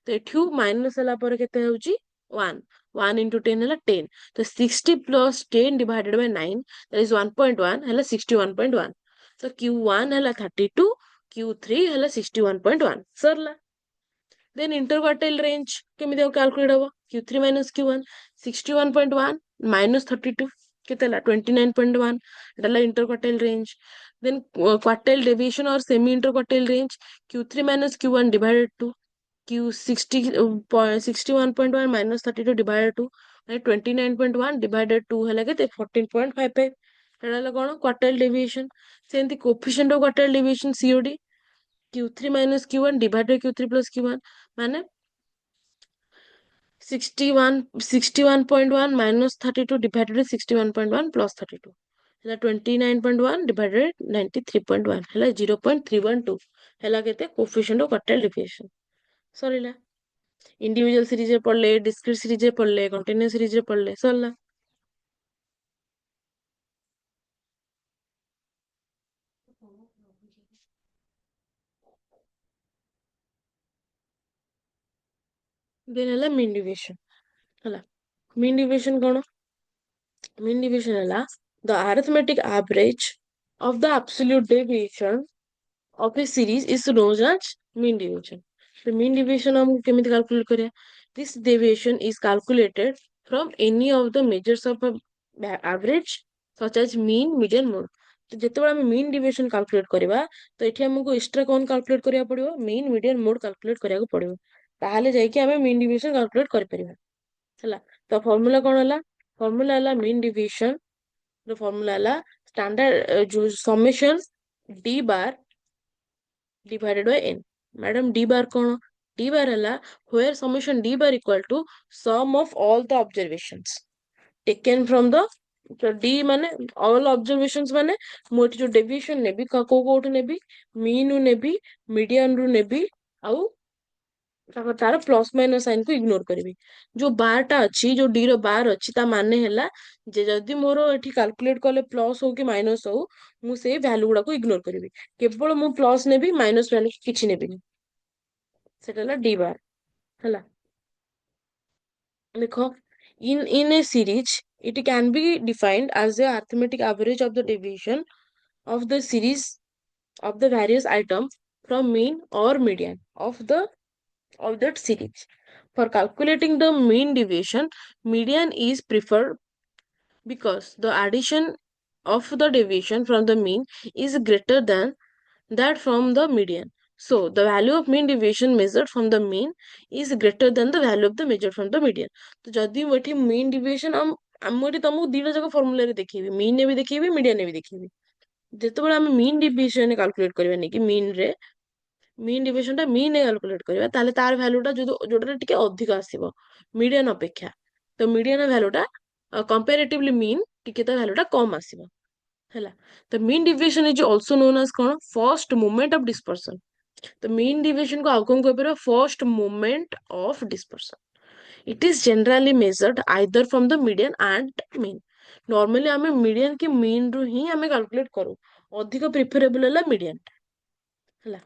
तो एठू माइनस होला पर केते होउची 1 1 into 10 ହେଲା 10 तो 60 plus 10 divided by 9 that is 1.1 ହେଲା 61.1 so Q1 ହେଲା 32 Q3 ହେଲା 61.1 सरला then interquartile range केमिति calculate हबो Q3 minus Q1 61.1 minus 32 केते ହେଲା 29.1 एटा ହେଲା interquartile range then quartile deviation or semi interquartile range Q3 minus Q1 divided 2 Q 61.1 minus 32 divided 2 ମାନେ 29.1 divided 2 ହେଲା କେତେ 14.55 ଏଟା ହେଲା କଣ quartile deviation ସେମିତି coefficient of quartile deviation COD Q3 minus Q1 divided by Q3 plus Q1 ମାନେ 61.1 minus 32 divided by 61.1 plus 32 ହେଲା 29.1 divided 93.1 ହେଲା 0.312 ହେଲା କେତେ coefficient of quartile deviation ସରିଲା इंडिविजुअल सीरीज पढ़ले डिस्क्रीट सीरीज पढ़ले कंटिन्यूअस सीरीज पढ़ले सरला देन हला मीन डिविएशन हला मीन डिविएशन कोन मीन डिविएशन हला the arithmetic average of the absolute deviation of a series is known as mean deviation the mean deviation हम केमिति कैलकुलेट करिया this deviation is calculated from any of the measures of a average such as mean median mode तो जेतेबेला हम mean deviation calculate करबा तो एठी हमको extra कोन calculate करिया पड़िबो मीन मीडियन मोड कैलकुलेट करिया पड़िबो ताहाले जाई कि हमें मीन डिविएशन कैलकुलेट कर परिबा हला तो फार्मूला कोन हला फार्मूला हला मीन डिविएशन द फार्मूला हला स्टैंडर्ड जो summation d bar divided by n madam d bar kono d bar hela where summation d bar equal to sum of all the observations taken from the तो d माने all observations माने मु एठी जो deviation नेबी कोठु नेबी mean उ नेबी median रु नेबी आउ तार प्लस माइनस साइन को इग्नोर करबी जो बार टा अछि जो d रो बार अछि ता माने हैला जे जदी मोरो एठी कैलकुलेट करले प्लस हो कि माइनस हो मु से वैल्यू गुडा को इग्नोर करबी केवल मु प्लस नेबी माइनस वैल्यू किछि नेबी सेटा ला d बार हैला देखो in a series it can be defined as the arithmetic average of the deviation of the series of the various items from mean or median of that series for calculating the mean deviation median is preferred because the addition of the deviation from the mean is greater than that from the median. So, the value of mean deviation measured from the mean is greater than the value of the measured from the median. तो जदि ମୁଁ ଏଠି mean deviation ମୁଁ ଏଠି ତମକୁ ଦିଟା ଯାକ formula ରେ ଦେଖେଇବି mean ରେ ବି ଦେଖେଇବି median ରେ ବି ଦେଖେଇବି ଯେତେବେଳେ ଆମେ mean deviation calculate କରିବାନି କି mean ରେ mean deviation ଟା mean ରେ calculate କରିବା ତାହେଲେ ତାର value ଟା ଯୋଉଟା ଟିକେ ଅଧିକ ଆସିବ median ଅପେକ୍ଷା ତ median value ଟା comparatively mean ଟିକେ ତା value ଟା କମ ଆସିବ ହେଲା ତ mean deviation is also known as କଣ first moment of dispersion ତ mean deviation को ଆଉ କଣ କହିପାରିବା first moment of dispersion it is generally measured either from the median and mean normally ଆମେ median କି mean ରୁ ହିଁ ଆମେ calculate କରୁ ଅଧିକ preferable ହେଲା median ହେଲା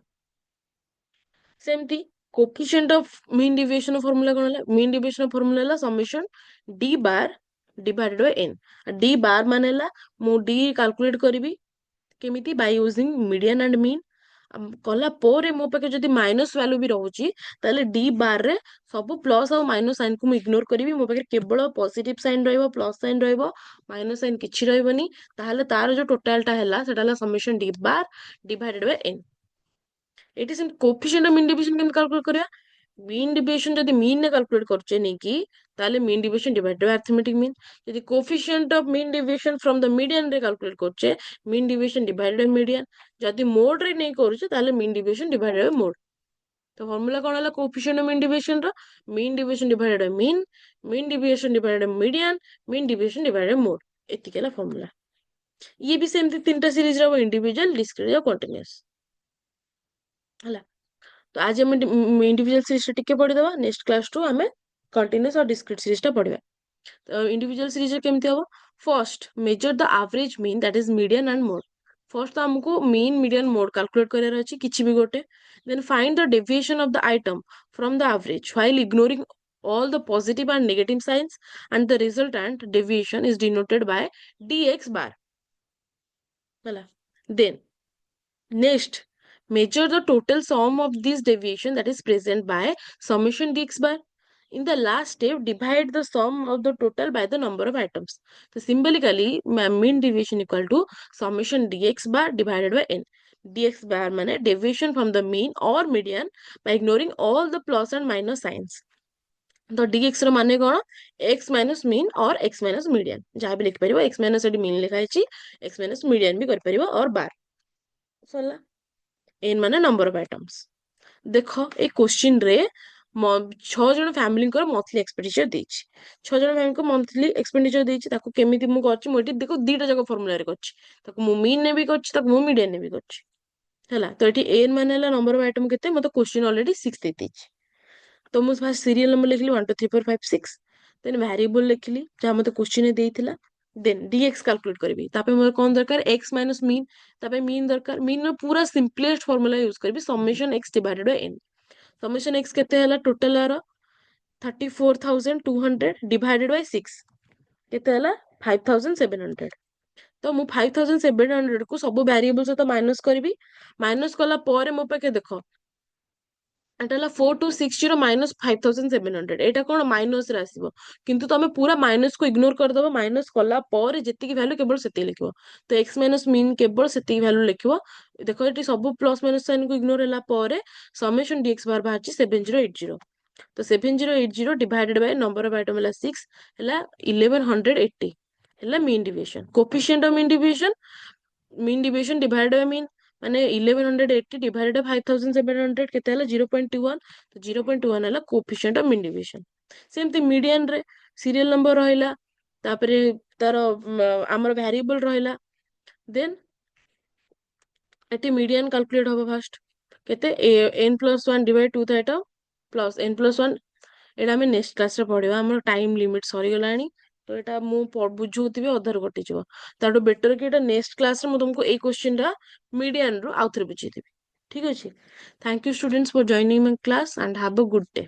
ସେମିତି coefficient of mean deviation formula କଣ ହେଲା mean deviation formula ହେଲା summation d bar divided by n d bar ମାନେ ହେଲା ମୁଁ d calculate କରିବି କେମିତି by using median and mean କଲା ପରେ ମୋ ପାଖେ ଯଦି ମାଇନସ ଭ୍ୟାଲୁ ବି ରହୁଛି ତାହେଲେ d ବାର ରେ ସବୁ ପ୍ଲସ ଆଉ ମାଇନସ ସାଇନ କୁ ମୁଁ ଇଗ୍ନୋର କରିବି ମୋ ପାଖରେ କେବଳ ପଜିଟିଭ ସାଇନ ରହିବ ପ୍ଲସ ସାଇନ ରହିବ ମାଇନସ ସାଇନ କିଛି ରହିବନି ତାହେଲେ ତାର ଯୋଉ ଟୋଟାଲ ଟା ହେଲା ସେଟା ହେଲା summation d bar divided by n ଏଠି ସେମିତି କୋଫିସିଏଣ୍ଟ ଅଫ ମିନ୍ ଡିଭିଜନ କେମିତି କାଲକୁଲେଟ କରିବା ମିନ୍ ଡିଭିଜନ ଯଦି ମିନ୍ ରେ କାଲକୁଲେଟ କରୁଛେ ନେଇକି ତାହେଲେ mean division divided by arithmetic mean ଯଦି coefficient of mean division from the median ରେ କାଲକୁଲେଟ କରୁଛେ mean division divided by median ଯଦି ମୋଡ ରେ ନେଇ କରୁଛେ ତାହେଲେ ମିନ୍ ଡିଭିଜନ ଡିଭାଇଡେଡ ବାଇ ମୋଡ तो फॉर्मूला कौन है कोफिशिएंट ऑफ मीन डिविएशन रो mean deviation divided by mean mean deviation divided by median mean deviation divided by mode एतिकेला फॉर्मूला ये भी सेम तीनटा सीरीज रो इंडिविजुअल डिस्क्रीट और कंटीन्यूअस हला तो आज हम इंडिविजुअल सीरीज टिके पढ़ी दबा नेक्स्ट क्लास टू हमें कंटीन्यूअस और डिस्क्रीट सीरीज टा पढ़िबा इंडिविजुअल सीरीज केमती हम first measure the average mean that is median and mode first तो हमको मीन मीडियन मोड कैलकुलेट करार अछि किछि भी गोटे then find the deviation of the item from the average while ignoring all the positive and negative signs and the resultant deviation is denoted by dx bar ହେଲା then next measure the total sum of this deviation that is present by summation dx bar in the last step divide the sum of the total by the number of items so symbolically mean deviation equal to summation dx bar divided by n dx bar माने deviation from the mean or median by ignoring all the plus and minus signs तो dx ର ମାନେ କଣ x minus mean or x minus median ଯାହା ବି ଲେଖିପାରିବ x minus ଏଠି mean ଲେଖା ହେଇଛି x minus median ବି କରିପାରିବ or bar ସରିଲା n ମାନେ number of items ଦେଖ ଏଇ क्वेश्चन ରେ 6 ଜଣ ଫ୍ୟାମିଲିଙ୍କର ମନ୍ଥଲି ଏକ୍ସପେଣ୍ଡିଚର ଦେଇଛି 6 ଜଣ ଫ୍ୟାମିଲିଙ୍କ ମନ୍ଥଲି ଏକ୍ସପେଣ୍ଡିଚର ଦେଇଛି ତାକୁ କେମିତି ମୁଁ କରିଛି ମୁଁ ଏଠି ଦେଖ ଦିଟା ଯାକ ଫର୍ମୁଲାରେ କରିଛି ତାକୁ ମୁଁ ମିନ୍ ରେ ବି କରିଛି ତାକୁ ମୁଁ ମିଡିଆନ ରେ ବି କରିଛି ହେଲା ତ ଏଠି n ମାନେ ହେଲା ନମ୍ବର ଅଫ ଆଇଟମ କେତେ ମତେ क्वेश्चन ऑलरेडी 6 ଦେଇଛି तो मुझे फास्ट सीरियल नंबर लिखली 1 2 3 4 5 6 देन वेरिएबल लिखली जहाँ मते क्वेश्चन देइथिला देन dx कैलकुलेट करबी तापे मोर कोन दरकार x माइनस मीन तापे मीन दरकार मीन रो पूरा सिंपलेस्ट फार्मूला यूज करबी summation x divided by n summation x केते हला टोटल आरो 34,200 डिवाइडेड बाय 6 केते हला 5,700 तो मु 5,700 को सब वेरिएबल सहित माइनस करबी माइनस कला परे मो पाके देखो एटा हला 4260 माइनस 5,700 एटा कोन माइनस रे आसीबो किंतु तमे पूरा माइनस को इग्नोर कर दबो माइनस कला पर जेति की वैल्यू केवल सेति लिखिबो तो x माइनस मीन केवल सेति वैल्यू लिखिबो देखो एटी सब प्लस माइनस साइन को इग्नोर होला पर समेशन dx बार बाहर 7080 तो 7080 divided by number of item हला 6 हला 1180 हला mean deviation coefficient of mean deviation divided by mean माने 1180 डिवाइडेड बाय 5700 केते हला 0.21 तो 0.21 हला कोएफिशिएंट ऑफ मीन डिविएशन सेमती मीडियन रे सीरियल नंबर रहिला तापरे तार हमर वेरिएबल रहिला देन एटी मीडियन कैलकुलेट होबो फर्स्ट केते n + 1 divide 2 Thatta plus n + 1 एटा हम नेक्स्ट क्लास रे पढिबा हमर टाइम लिमिट सरी गलानी तो एटा मु बुझौथिबे अधर कटि जिवो ताडो बेटर कि एटा नेक्स्ट क्लास रे मु तुमको ए क्वेश्चन रा मीडियन रो आउथरे बुझेथिबि ठीक अछि thank you students for joining my class and have a good day